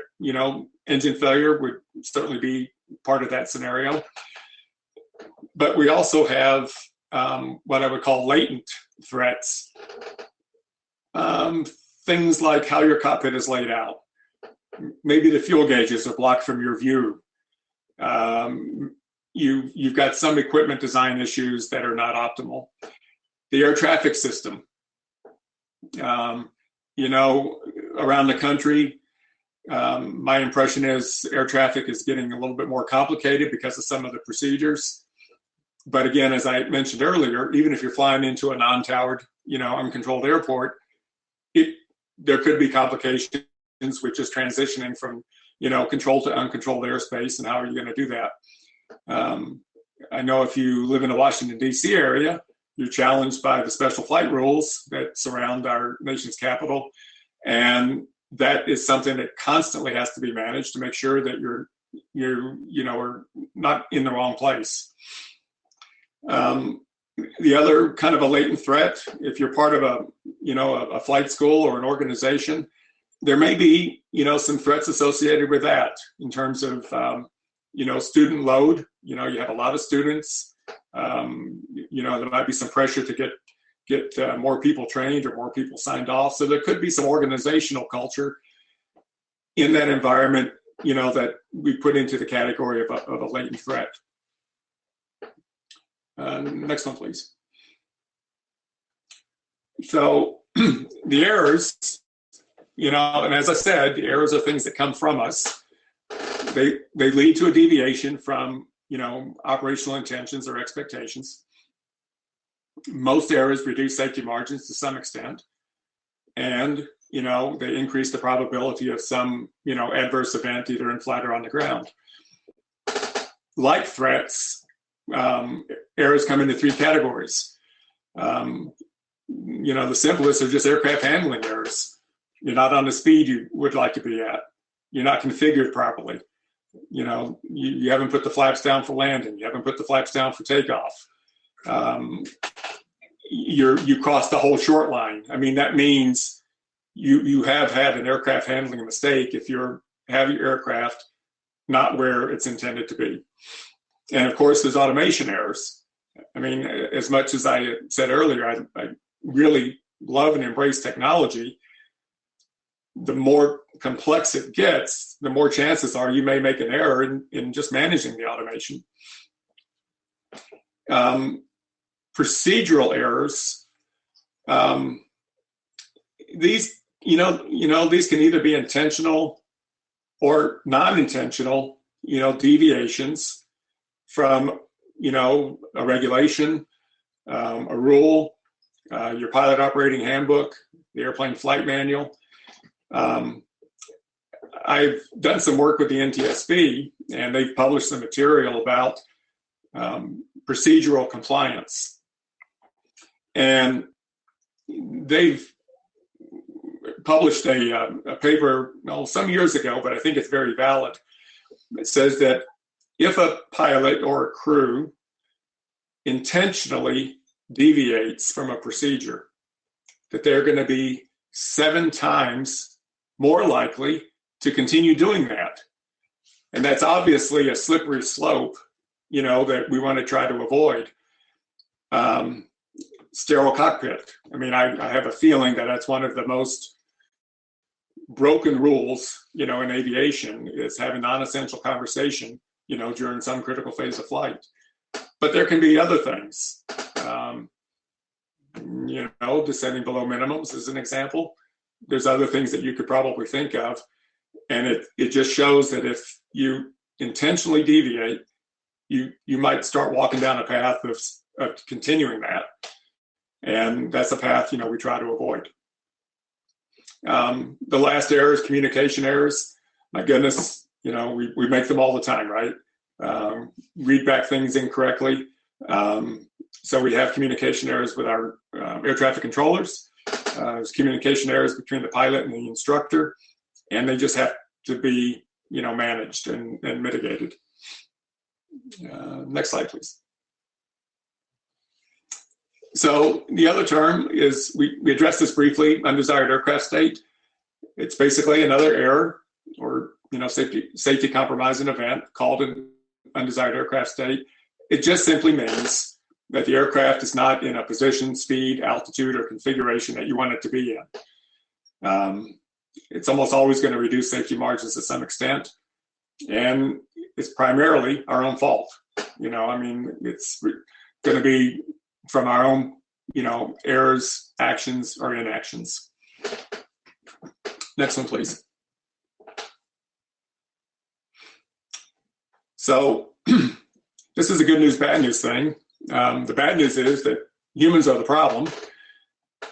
Speaker 2: engine failure would certainly be part of that scenario. But we also have what I would call latent threats. Things like how your cockpit is laid out. Maybe the fuel gauges are blocked from your view. You've got some equipment design issues that are not optimal. The air traffic system. Around the country, my impression is air traffic is getting a little bit more complicated because of some of the procedures. But again, as I mentioned earlier, even if you're flying into a non-towered, uncontrolled airport, there could be complications with just transitioning from, controlled to uncontrolled airspace, and how are you going to do that? I know if you live in the Washington, D.C. area, you're challenged by the special flight rules that surround our nation's capital. And that is something that constantly has to be managed to make sure that you're are not in the wrong place. The other kind of a latent threat, if you're part of a flight school or an organization, there may be, some threats associated with that in terms of, student load. You have a lot of students. There might be some pressure to get more people trained or more people signed off. So there could be some organizational culture in that environment, that we put into the category of a latent threat. Next one, please. So the errors, and as I said, the errors are things that come from us. They lead to a deviation from, operational intentions or expectations. Most errors reduce safety margins to some extent, and they increase the probability of some adverse event either in flight or on the ground. Like threats, errors come into three categories. The simplest are just aircraft handling errors. You're not on the speed you would like to be at. You're not configured properly. You haven't put the flaps down for landing. You haven't put the flaps down for takeoff. You crossed the whole short line. I mean, that means you have had an aircraft handling mistake if you have your aircraft not where it's intended to be. And of course, there's automation errors. I mean, as much as I said earlier, I really love and embrace technology. The more complex it gets, the more chances are you may make an error in just managing the automation. Procedural errors, these can either be intentional or non-intentional, deviations from, a regulation, a rule, your pilot operating handbook, the airplane flight manual. I've done some work with the NTSB, and they've published some material about procedural compliance. And they've published a paper some years ago, but I think it's very valid. It says that if a pilot or a crew intentionally deviates from a procedure, that they're going to be 7 times more likely to continue doing that. And that's obviously a slippery slope, that we want to try to avoid. Sterile cockpit. I mean, I have a feeling that that's one of the most broken rules, in aviation, is having non-essential conversation, during some critical phase of flight. But there can be other things. Descending below minimums is an example. There's other things that you could probably think of. And it just shows that if you intentionally deviate, you might start walking down a path of continuing that. And that's a path, we try to avoid. The last error is communication errors. My goodness, we make them all the time, right? Read back things incorrectly. So we have communication errors with our air traffic controllers. There's communication errors between the pilot and the instructor, and they just have to be, managed and mitigated. Next slide, please. So the other term is, we addressed this briefly, undesired aircraft state. It's basically another error or safety compromising event called an undesired aircraft state. It just simply means that the aircraft is not in a position, speed, altitude, or configuration that you want it to be in. It's almost always going to reduce safety margins to some extent, and it's primarily our own fault. It's going to be from our own, errors, actions, or inactions. Next one, please. So this is a good news, bad news thing. The bad news is that humans are the problem,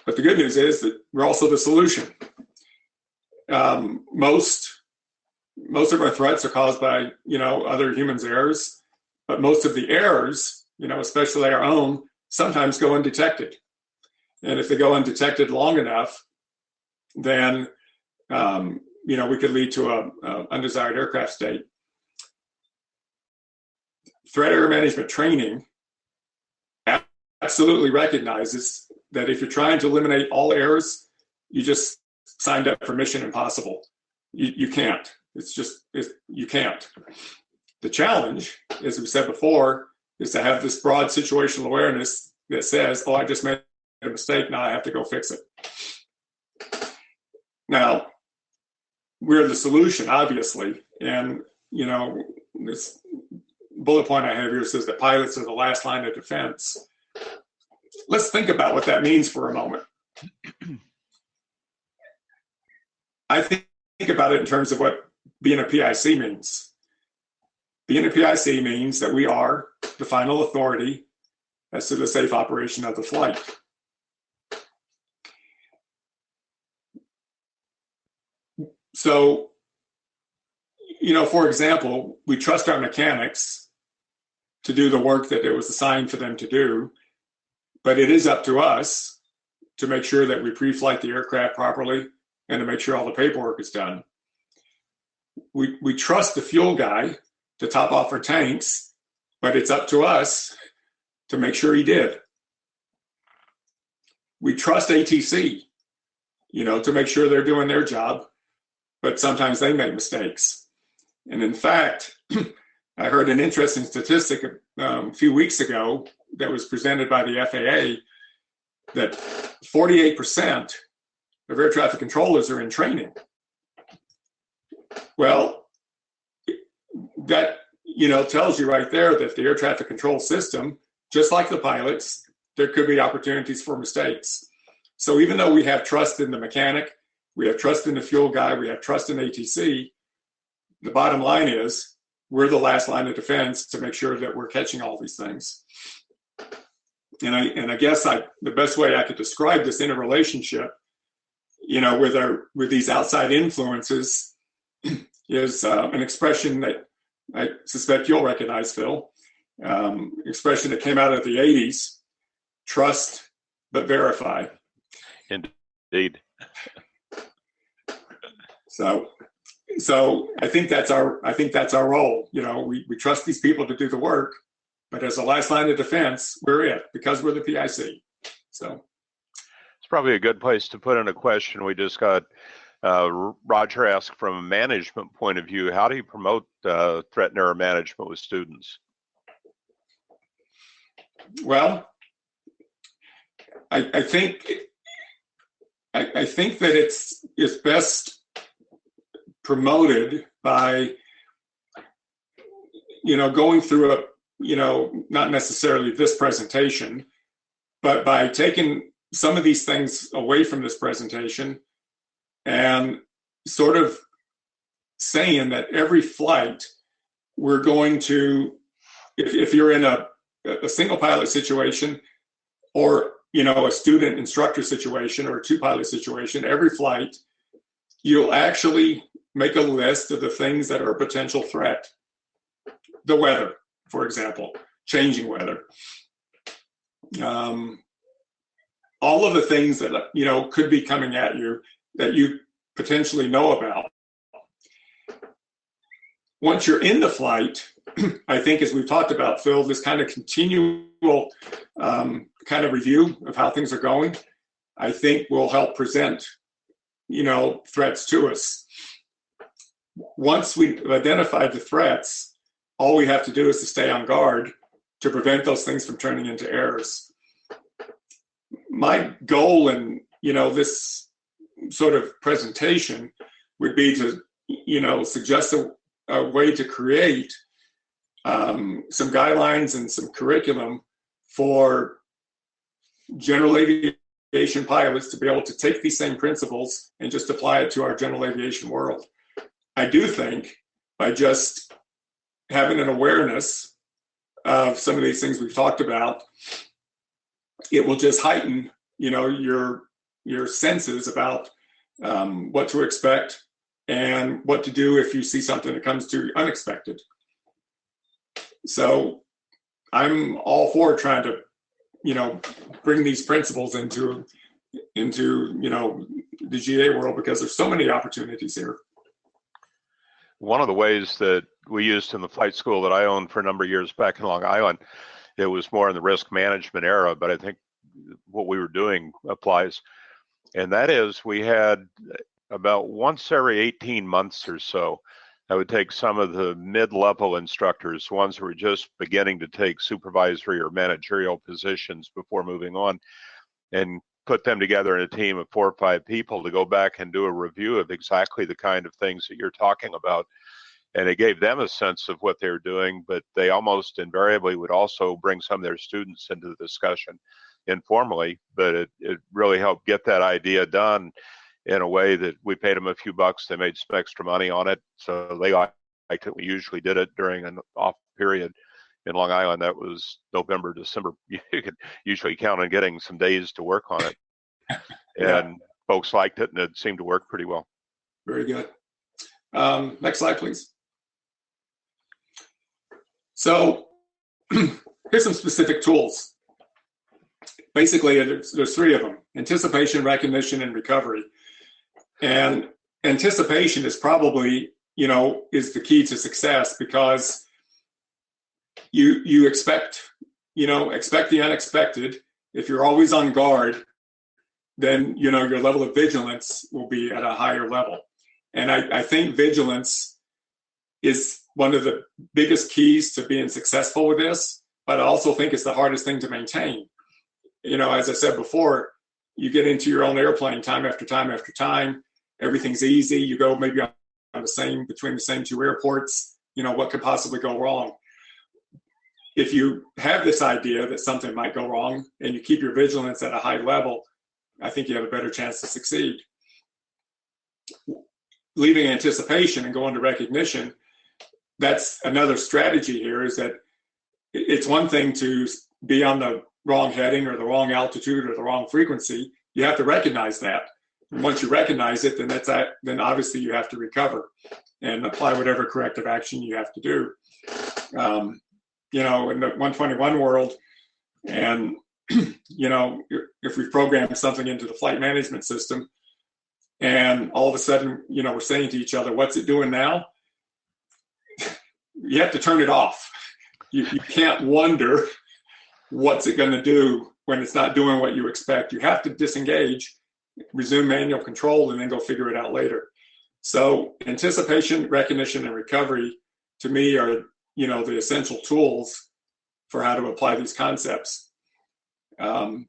Speaker 2: but the good news is that we're also the solution. Most of our threats are caused by, other humans' errors, but most of the errors, especially our own, sometimes go undetected. And if they go undetected long enough, then, we could lead to a undesired aircraft state. Threat error management training absolutely recognizes that if you're trying to eliminate all errors, you just signed up for Mission Impossible. You can't. You can't. The challenge, as we said before, is to have this broad situational awareness that says, I just made a mistake, now I have to go fix it. Now, we're the solution, obviously, and, this bullet point I have here says that pilots are the last line of defense. Let's think about what that means for a moment. I think about it in terms of what being a PIC means. Being a PIC means that we are the final authority as to the safe operation of the flight. So, for example, we trust our mechanics to do the work that it was assigned for them to do, but it is up to us to make sure that we pre-flight the aircraft properly and to make sure all the paperwork is done. We trust the fuel guy to top off our tanks, but it's up to us to make sure he did. We trust ATC, to make sure they're doing their job, but sometimes they make mistakes. And in fact, I heard an interesting statistic a few weeks ago that was presented by the FAA that 48% of air traffic controllers are in training. Well, that tells you right there that the air traffic control system, just like the pilots, there could be opportunities for mistakes. So even though we have trust in the mechanic, we have trust in the fuel guy, we have trust in ATC, the bottom line is we're the last line of defense to make sure that we're catching all these things. And I guess the best way I could describe this interrelationship, with these outside influences is an expression that I suspect you'll recognize, Phil. Expression that came out of the 80s: trust but verify.
Speaker 1: Indeed.
Speaker 2: So I think that's our role. We trust these people to do the work, but as a last line of defense, we're it because we're the PIC. So
Speaker 1: it's probably a good place to put in a question. We just got Roger asked, from a management point of view, how do you promote threat and error management with students?
Speaker 2: Well, I think that it's best promoted by going through not necessarily this presentation, but by taking some of these things away from this presentation and sort of saying that every flight we're going to, if you're in a single pilot situation or a student instructor situation or a two pilot situation, every flight you'll actually make a list of the things that are a potential threat. The weather, for example, changing weather. All of the things that could be coming at you that you potentially know about. Once you're in the flight, I think, as we've talked about, Phil, this kind of continual kind of review of how things are going, I think will help present threats to us. Once we've identified the threats, all we have to do is to stay on guard to prevent those things from turning into errors. My goal in this sort of presentation would be to suggest a way to create some guidelines and some curriculum for general aviation pilots to be able to take these same principles and just apply it to our general aviation world. I do think by just having an awareness of some of these things we've talked about, it will just heighten, your senses about what to expect and what to do if you see something that comes to unexpected. So I'm all for trying to, bring these principles into the GA world, because there's so many opportunities here.
Speaker 1: One of the ways that we used in the flight school that I owned for a number of years back in Long Island, it was more in the risk management era, but I think what we were doing applies. And that is, we had about once every 18 months or so, I would take some of the mid-level instructors, ones who were just beginning to take supervisory or managerial positions before moving on, and put them together in a team of 4 or 5 people to go back and do a review of exactly the kind of things that you're talking about. And it gave them a sense of what they're doing, but they almost invariably would also bring some of their students into the discussion informally, but it really helped get that idea done in a way that we paid them a few bucks. They made some extra money on it, so they liked it. We usually did it during an off period, in Long Island, that was November, December. You could usually count on getting some days to work on it.
Speaker 2: Yeah.
Speaker 1: And folks liked it, and it seemed to work pretty well.
Speaker 2: Very good. Next slide, please. So here's some specific tools. Basically, there's three of them: anticipation, recognition, and recovery. And anticipation is probably, is the key to success, because you expect the unexpected. If you're always on guard, then, your level of vigilance will be at a higher level. And I think vigilance is one of the biggest keys to being successful with this, but I also think it's the hardest thing to maintain. As I said before, you get into your own airplane time after time after time. Everything's easy. You go maybe between the same two airports. What could possibly go wrong? If you have this idea that something might go wrong and you keep your vigilance at a high level, I think you have a better chance to succeed. Leaving anticipation and going to recognition, that's another strategy here, is that it's one thing to be on the wrong heading or the wrong altitude or the wrong frequency. You have to recognize that. And once you recognize it, then obviously you have to recover and apply whatever corrective action you have to do. In the 121 world, and if we've programmed something into the flight management system, and all of a sudden, we're saying to each other, "What's it doing now?" You have to turn it off. You can't wonder what's it going to do when it's not doing what you expect. You have to disengage, resume manual control, and then go figure it out later. So anticipation, recognition, and recovery, to me, are the essential tools for how to apply these concepts. I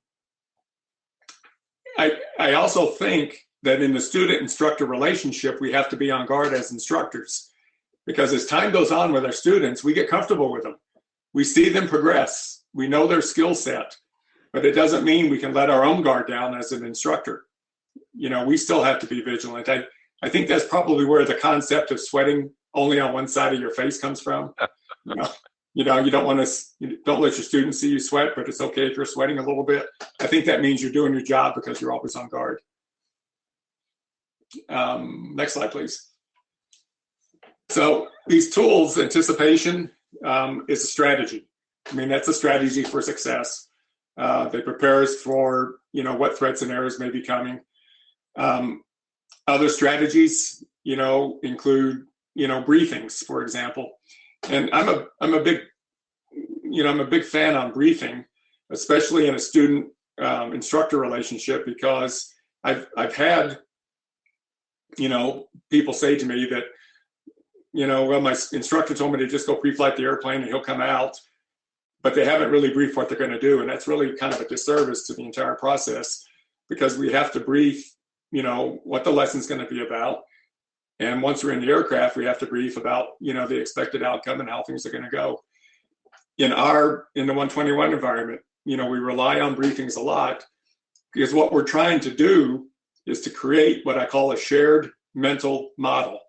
Speaker 2: also think that in the student-instructor relationship, we have to be on guard as instructors, because as time goes on with our students, we get comfortable with them. We see them progress. We know their skill set, but it doesn't mean we can let our own guard down as an instructor. We still have to be vigilant. I think that's probably where the concept of sweating only on one side of your face comes from. You don't let your students see you sweat, but it's okay if you're sweating a little bit. I think that means you're doing your job because you're always on guard. Next slide, please. So these tools, anticipation is a strategy. That's a strategy for success. They prepare us for, what threats and errors may be coming. Other strategies, include, briefings, for example. And I'm a big fan on briefing, especially in a student instructor relationship, because I've had, people say to me that, well, my instructor told me to just go pre-flight the airplane and he'll come out, but they haven't really briefed what they're going to do. And that's really kind of a disservice to the entire process, because we have to brief, what the lesson's going to be about. And once we're in the aircraft, we have to brief about, the expected outcome and how things are going to go. In the 121 environment, we rely on briefings a lot, because what we're trying to do is to create what I call a shared mental model.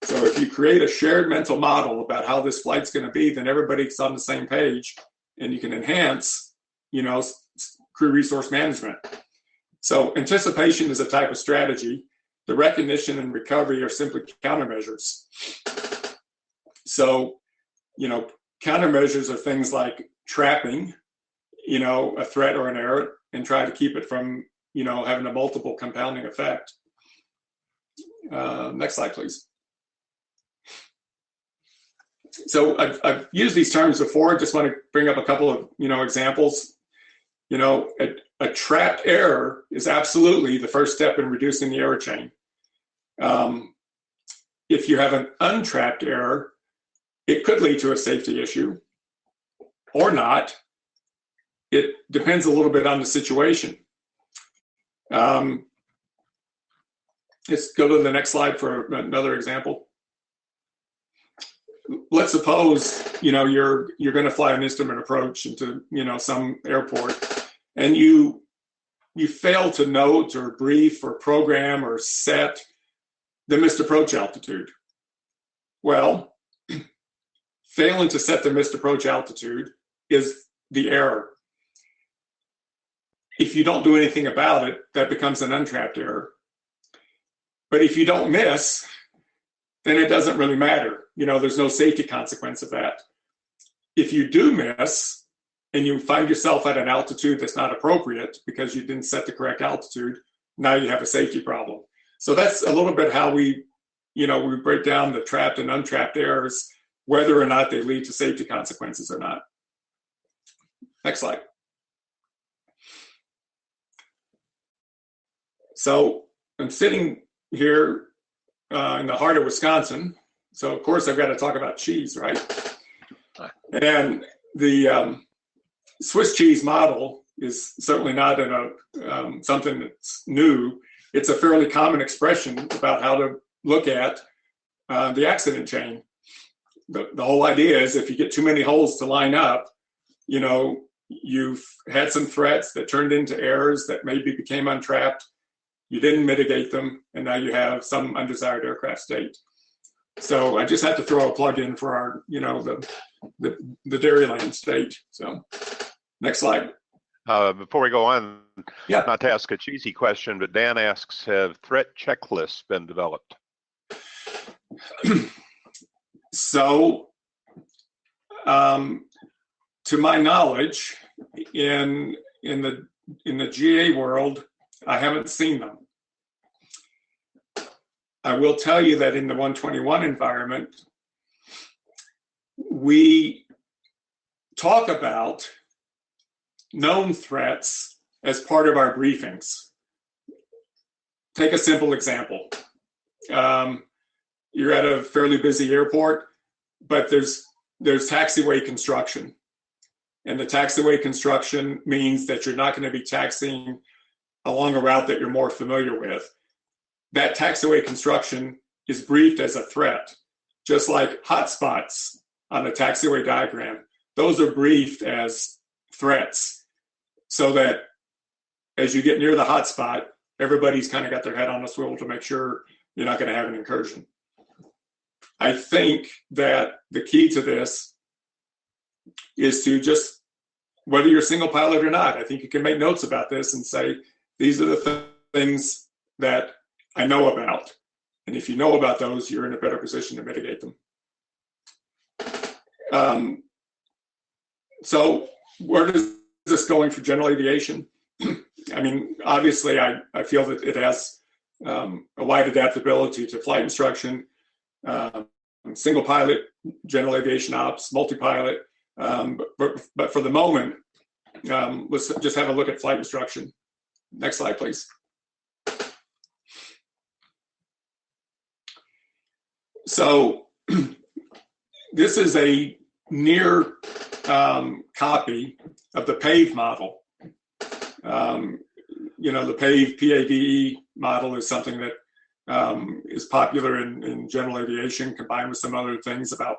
Speaker 2: So if you create a shared mental model about how this flight's going to be, then everybody's on the same page, and you can enhance, crew resource management. So anticipation is a type of strategy. The recognition and recovery are simply countermeasures. So, countermeasures are things like trapping, a threat or an error, and try to keep it from, having a multiple compounding effect. Next slide, please. So I've used these terms before. I just want to bring up a couple of, examples. A trapped error is absolutely the first step in reducing the error chain. If you have an untrapped error, it could lead to a safety issue or not. It depends a little bit on the situation. Let's go to the next slide for another example. Let's suppose, you're going to fly an instrument approach into, some airport, and you fail to note or brief or program or set the missed approach altitude. Well, failing to set the missed approach altitude is the error. If you don't do anything about it, that becomes an untrapped error. But if you don't miss, then it doesn't really matter. There's no safety consequence of that. If you do miss and you find yourself at an altitude that's not appropriate because you didn't set the correct altitude, now you have a safety problem. So that's a little bit how we break down the trapped and untrapped errors, whether or not they lead to safety consequences or not. Next slide. So I'm sitting here in the heart of Wisconsin. So of course I've got to talk about cheese, right? And the Swiss cheese model is certainly not something that's new. It's a fairly common expression about how to look at the accident chain. The whole idea is if you get too many holes to line up, you've had some threats that turned into errors that maybe became untrapped. You didn't mitigate them, and now you have some undesired aircraft state. So I just had to throw a plug in for our, the Dairyland state. So next slide.
Speaker 1: Before we go on,
Speaker 2: yeah.
Speaker 1: Not to ask a cheesy question, but Dan asks, have threat checklists been developed?
Speaker 2: So, to my knowledge, in the GA world, I haven't seen them. I will tell you that in the 121 environment, we talk about known threats as part of our briefings. Take a simple example. You're at a fairly busy airport, but there's taxiway construction. And the taxiway construction means that you're not going to be taxiing along a route that you're more familiar with. That taxiway construction is briefed as a threat, just like hotspots on the taxiway diagram. Those are briefed as threats, so that as you get near the hotspot, everybody's kind of got their head on a swivel to make sure you're not going to have an incursion. I think that the key to this is to just, whether you're single pilot or not, I think you can make notes about this and say, these are the things that I know about. And if you know about those, you're in a better position to mitigate them. So where does this going for general aviation? I mean, obviously, I feel that it has a wide adaptability to flight instruction, single pilot, general aviation ops, multi-pilot. But for the moment, let's just have a look at flight instruction. Next slide, please. So this is a near copy of the PAVE model. The PAVE, PAVE model is something that is popular in general aviation, combined with some other things about,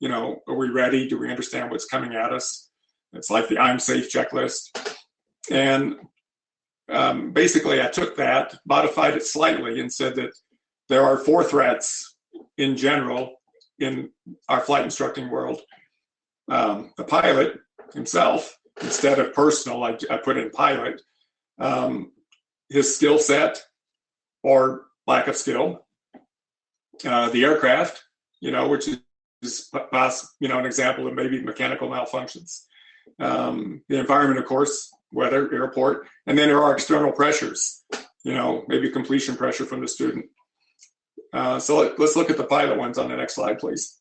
Speaker 2: are we ready? Do we understand what's coming at us? It's like the I'm safe checklist. And basically I took that, modified it slightly, and said that there are 4 threats in general in our flight instructing world. The pilot himself, instead of personal, I put in pilot, his skill set or lack of skill, the aircraft, which is an example of maybe mechanical malfunctions, the environment, of course, weather, airport, and then there are external pressures, maybe completion pressure from the student. So let's look at the pilot ones on the next slide, please.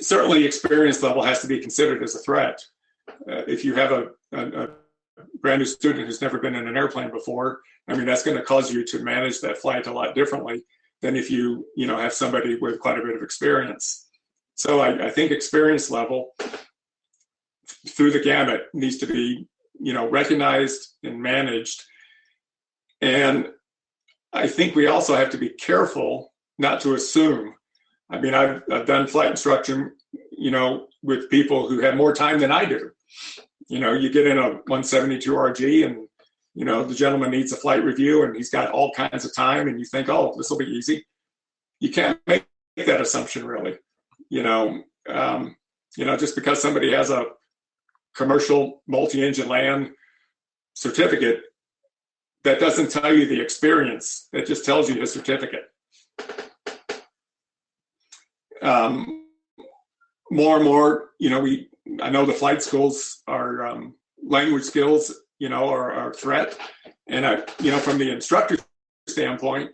Speaker 2: Certainly experience level has to be considered as a threat. If you have a brand new student who's never been in an airplane before, I mean, that's going to cause you to manage that flight a lot differently than if you have somebody with quite a bit of experience. So I think experience level through the gamut needs to be, recognized and managed. And I think we also have to be careful not to assume. I mean, I've done flight instruction, with people who have more time than I do. You get in a 172 RG and, the gentleman needs a flight review and he's got all kinds of time and you think, oh, this will be easy. you can't make that assumption really. Just because somebody has a commercial multi-engine land certificate, that doesn't tell you the experience. It just tells you the certificate. More and more, I know the flight schools are language skills, are a threat. And from the instructor standpoint,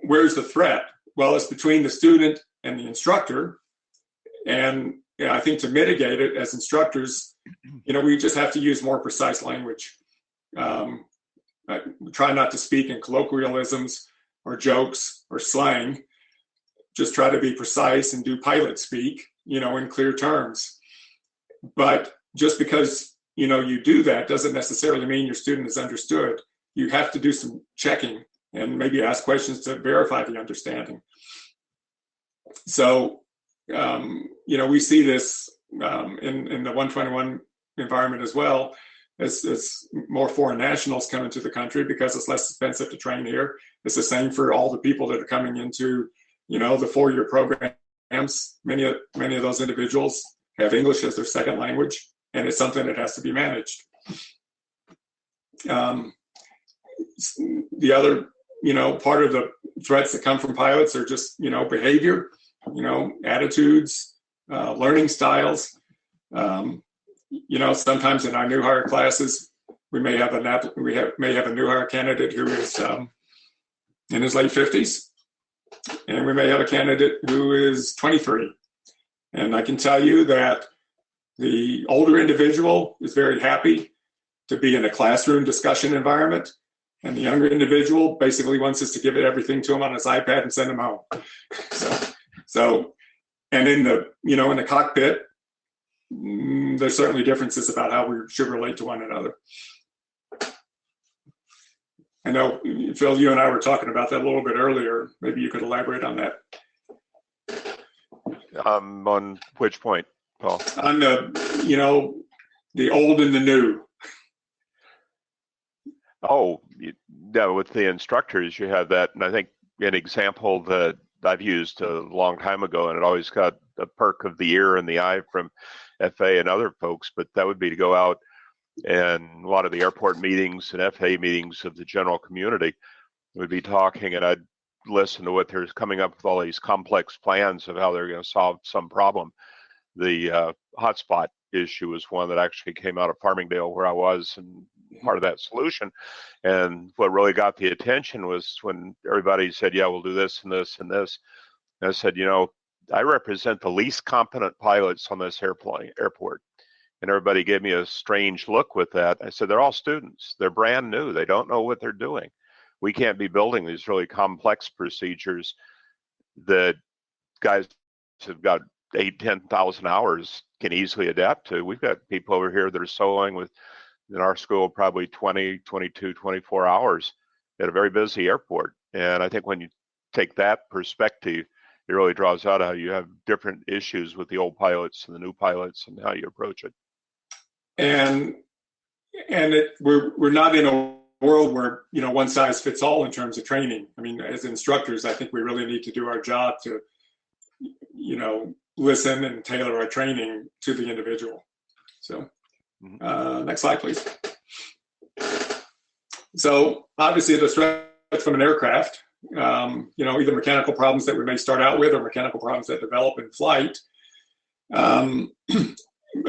Speaker 2: where's the threat? Well, it's between the student and the instructor. And I think to mitigate it as instructors, we just have to use more precise language. Try not to speak in colloquialisms or jokes or slang. Just try to be precise and do pilot speak, in clear terms. But just because, you do that doesn't necessarily mean your student is understood. You have to do some checking and maybe ask questions to verify the understanding. So, we see this in the 121 environment as well, as more foreign nationals come into the country because it's less expensive to train here. It's the same for all the people that are coming into, the 4-year programs. Many of those individuals have English as their second language, and it's something that has to be managed. The other, part of the threats that come from pilots are just, behavior, attitudes, learning styles. Sometimes in our new hire classes, we may have a new hire candidate who is in his late 50s, and we may have a candidate who is 23. And I can tell you that the older individual is very happy to be in a classroom discussion environment, and the younger individual basically wants us to give everything to him on his iPad and send him home. So, and in the cockpit, there's certainly differences about how we should relate to one another. I know, Phil, you and I were talking about that a little bit earlier. Maybe you could elaborate on that.
Speaker 1: On which point, Paul?
Speaker 2: On the old and the new.
Speaker 1: Oh, yeah, with the instructors, you have that. And I think an example that I've used a long time ago, and it always got the perk of the ear and the eye from FA and other folks, but that would be to go out and a lot of the airport meetings and FA meetings of the general community would be talking, and I'd listen to what they're coming up with all these complex plans of how they're going to solve some problem. The hotspot issue was one that actually came out of Farmingdale where I was, and part of that solution. And what really got the attention was when everybody said, yeah, we'll do this and this and this. And I said, I represent the least competent pilots on this airport. And everybody gave me a strange look with that. I said, they're all students. They're brand new. They don't know what they're doing. We can't be building these really complex procedures that guys have got 8,000-10,000 hours can easily adapt to. We've got people over here that are soloing with, in our school, probably 20, 22, 24 hours at a very busy airport. And I think when you take that perspective, it really draws out how you have different issues with the old pilots and the new pilots and how you approach it.
Speaker 2: And we're not in a world where one size fits all in terms of training. I mean, as instructors, I think we really need to do our job to listen and tailor our training to the individual. So next slide, please. So obviously the threat from an aircraft, either mechanical problems that we may start out with or mechanical problems that develop in flight.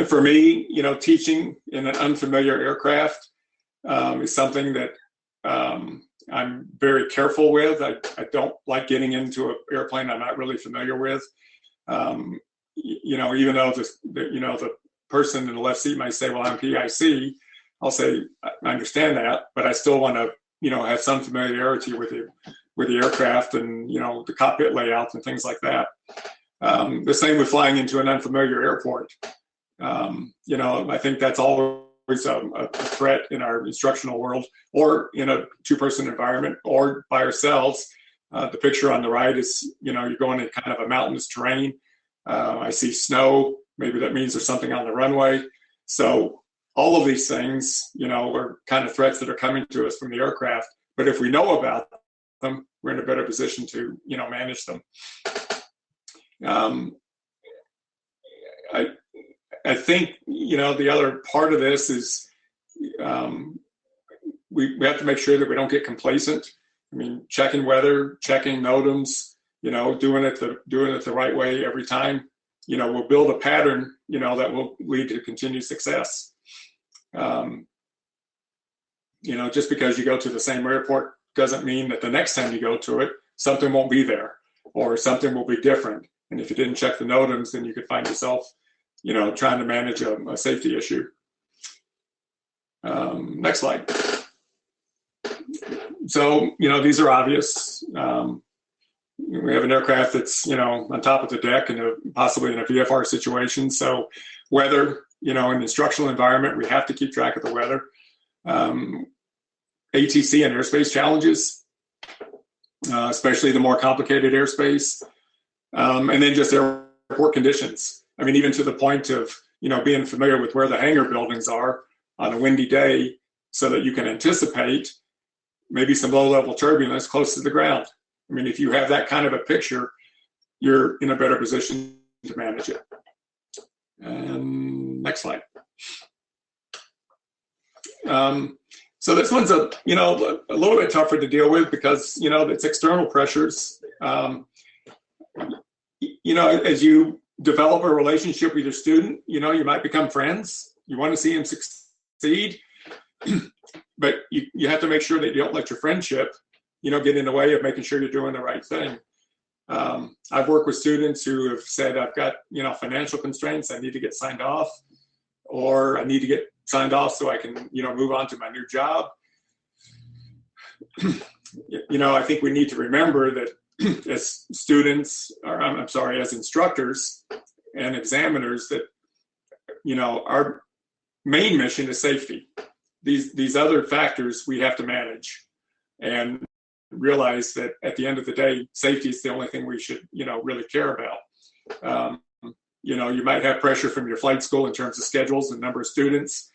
Speaker 2: For me, teaching in an unfamiliar aircraft is something that I'm very careful with. I don't like getting into an airplane I'm not really familiar with. Even though the person in the left seat might say, well, I'm PIC, I'll say, I understand that, but I still want to, have some familiarity with the aircraft and, the cockpit layouts and things like that. The same with flying into an unfamiliar airport. I think that's always a threat in our instructional world, or in a two-person environment, or by ourselves. The picture on the right is, you're going in kind of a mountainous terrain. I see snow. Maybe that means there's something on the runway. So all of these things, are kind of threats that are coming to us from the aircraft. But if we know about them, we're in a better position to, manage them. I think, the other part of this is we have to make sure that we don't get complacent. I mean, checking weather, checking NOTAMs, doing it the right way every time, we'll build a pattern, that will lead to continued success. Just because you go to the same airport doesn't mean that the next time you go to it, something won't be there or something will be different. And if you didn't check the NOTAMs, then you could find yourself, trying to manage a safety issue. Next slide. So, these are obvious. We have an aircraft that's, on top of the deck and possibly in a VFR situation. So weather, in the instructional environment, we have to keep track of the weather. ATC and airspace challenges, especially the more complicated airspace. And then just airport conditions. I mean, even to the point of, being familiar with where the hangar buildings are on a windy day so that you can anticipate maybe some low-level turbulence close to the ground. I mean, if you have that kind of a picture, you're in a better position to manage it. And next slide. So this one's a little bit tougher to deal with because, it's external pressures. As you develop a relationship with your student, you might become friends. You want to see him succeed, but you have to make sure that you don't let your friendship, get in the way of making sure you're doing the right thing. I've worked with students who have said, I've got, financial constraints, I need to get signed off, or I need to get signed off so I can, move on to my new job. I think we need to remember that as students, or I'm sorry, as instructors and examiners, that, our main mission is safety. These other factors we have to manage and realize that at the end of the day, safety is the only thing we should, really care about. You might have pressure from your flight school in terms of schedules and number of students.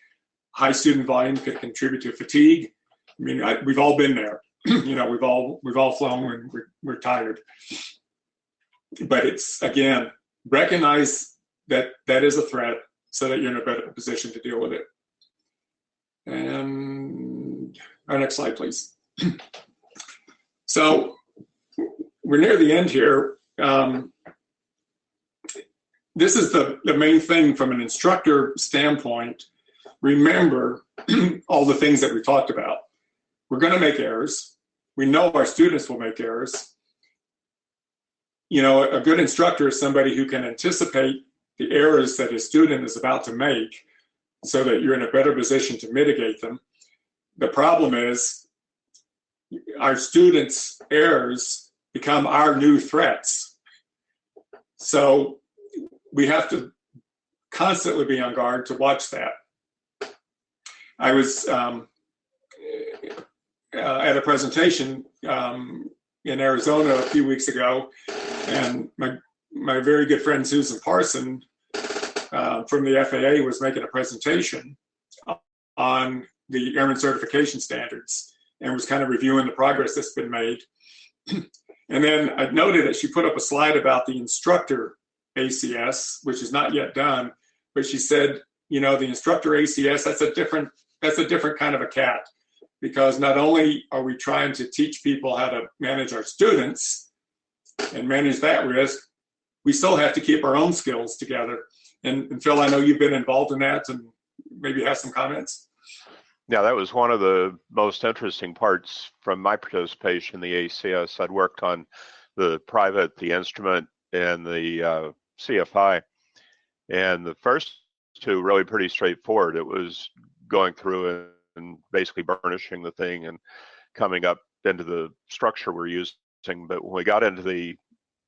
Speaker 2: High student volume could contribute to fatigue. I mean, we've all been there. We've all flown when we're tired. But it's, again, recognize that that is a threat so that you're in a better position to deal with it. And our next slide, please. So we're near the end here. This is the main thing from an instructor standpoint. Remember all the things that we talked about. We're going to make errors. We know our students will make errors. A good instructor is somebody who can anticipate the errors that his student is about to make so that you're in a better position to mitigate them. The problem is our students' errors become our new threats. So we have to constantly be on guard to watch that. I was at a presentation in Arizona a few weeks ago, and my very good friend Susan Parson from the FAA was making a presentation on the airman certification standards and was kind of reviewing the progress that's been made. And then I noted that she put up a slide about the instructor ACS, which is not yet done, but she said, the instructor ACS, that's a different kind of a cat, because not only are we trying to teach people how to manage our students and manage that risk, we still have to keep our own skills together. And Phil, I know you've been involved in that and maybe have some comments.
Speaker 1: Yeah, that was one of the most interesting parts from my participation in the ACS. I'd worked on the private, the instrument, and the CFI. And the first two really pretty straightforward. It was going through and basically burnishing the thing and coming up into the structure we're using. But when we got into the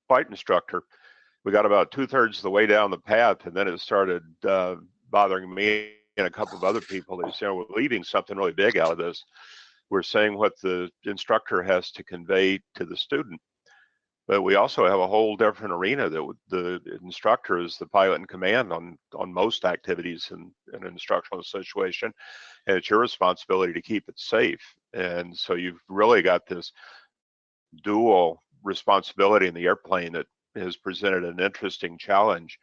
Speaker 1: flight instructor, we got about 2/3 of the way down the path, and then it started bothering me and a couple of other people. They said, we're leaving something really big out of this. We're saying what the instructor has to convey to the student. But we also have a whole different arena that the instructor is the pilot in command on most activities in an instructional situation, and it's your responsibility to keep it safe. And so you've really got this dual responsibility in the airplane that has presented an interesting challenge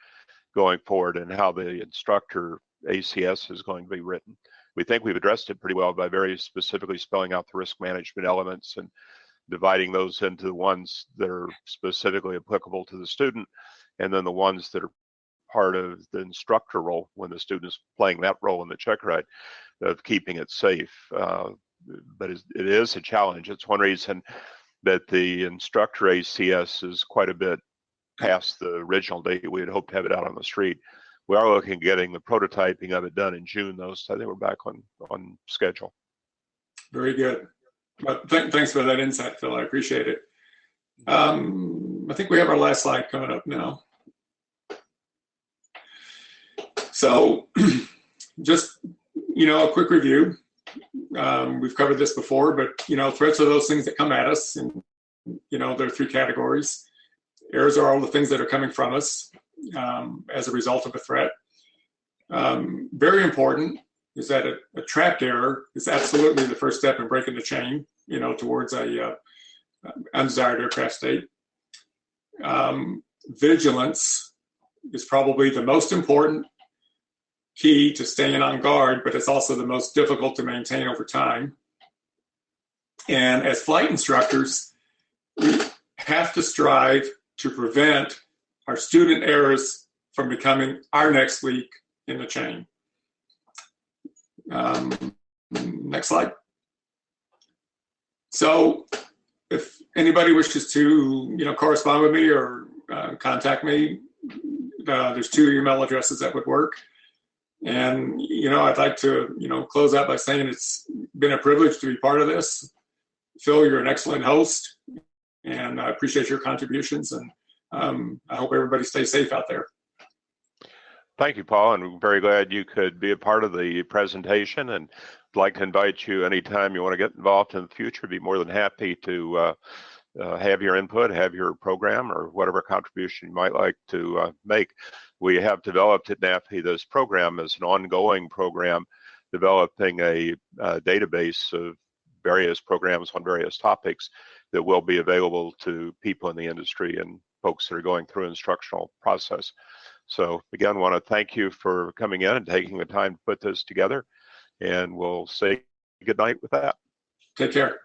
Speaker 1: going forward and how the instructor ACS is going to be written. We think we've addressed it pretty well by very specifically spelling out the risk management elements and dividing those into the ones that are specifically applicable to the student, and then the ones that are part of the instructor role when the student is playing that role in the check ride of keeping it safe. But it is a challenge. It's one reason that the instructor ACS is quite a bit past the original date. We had hoped to have it out on the street. We are looking at getting the prototyping of it done in June, though, so I think we're back on schedule.
Speaker 2: Very good. Well, thanks for that insight, Phil. I appreciate it. I think we have our last slide coming up now. So just, a quick review. We've covered this before, but, threats are those things that come at us. And, there are three categories. Errors are all the things that are coming from us as a result of a threat. Very important is that a trapped error is absolutely the first step in breaking the chain, towards a undesired aircraft state. Vigilance is probably the most important key to staying on guard, but it's also the most difficult to maintain over time. And as flight instructors, we have to strive to prevent our student errors from becoming our next leak in the chain. Next slide. So if anybody wishes to, correspond with me or contact me, there's two email addresses that would work. And, I'd like to, close out by saying it's been a privilege to be part of this. Phil, you're an excellent host, and I appreciate your contributions, and I hope everybody stays safe out there.
Speaker 1: Thank you, Paul, and we're very glad you could be a part of the presentation, and I'd like to invite you anytime you want to get involved in the future. Be more than happy to have your input, have your program, or whatever contribution you might like to make. We have developed at NAFI this program as an ongoing program, developing a database of various programs on various topics that will be available to people in the industry and folks that are going through instructional process. So again, want to thank you for coming in and taking the time to put this together, and we'll say good night with that.
Speaker 2: Take care.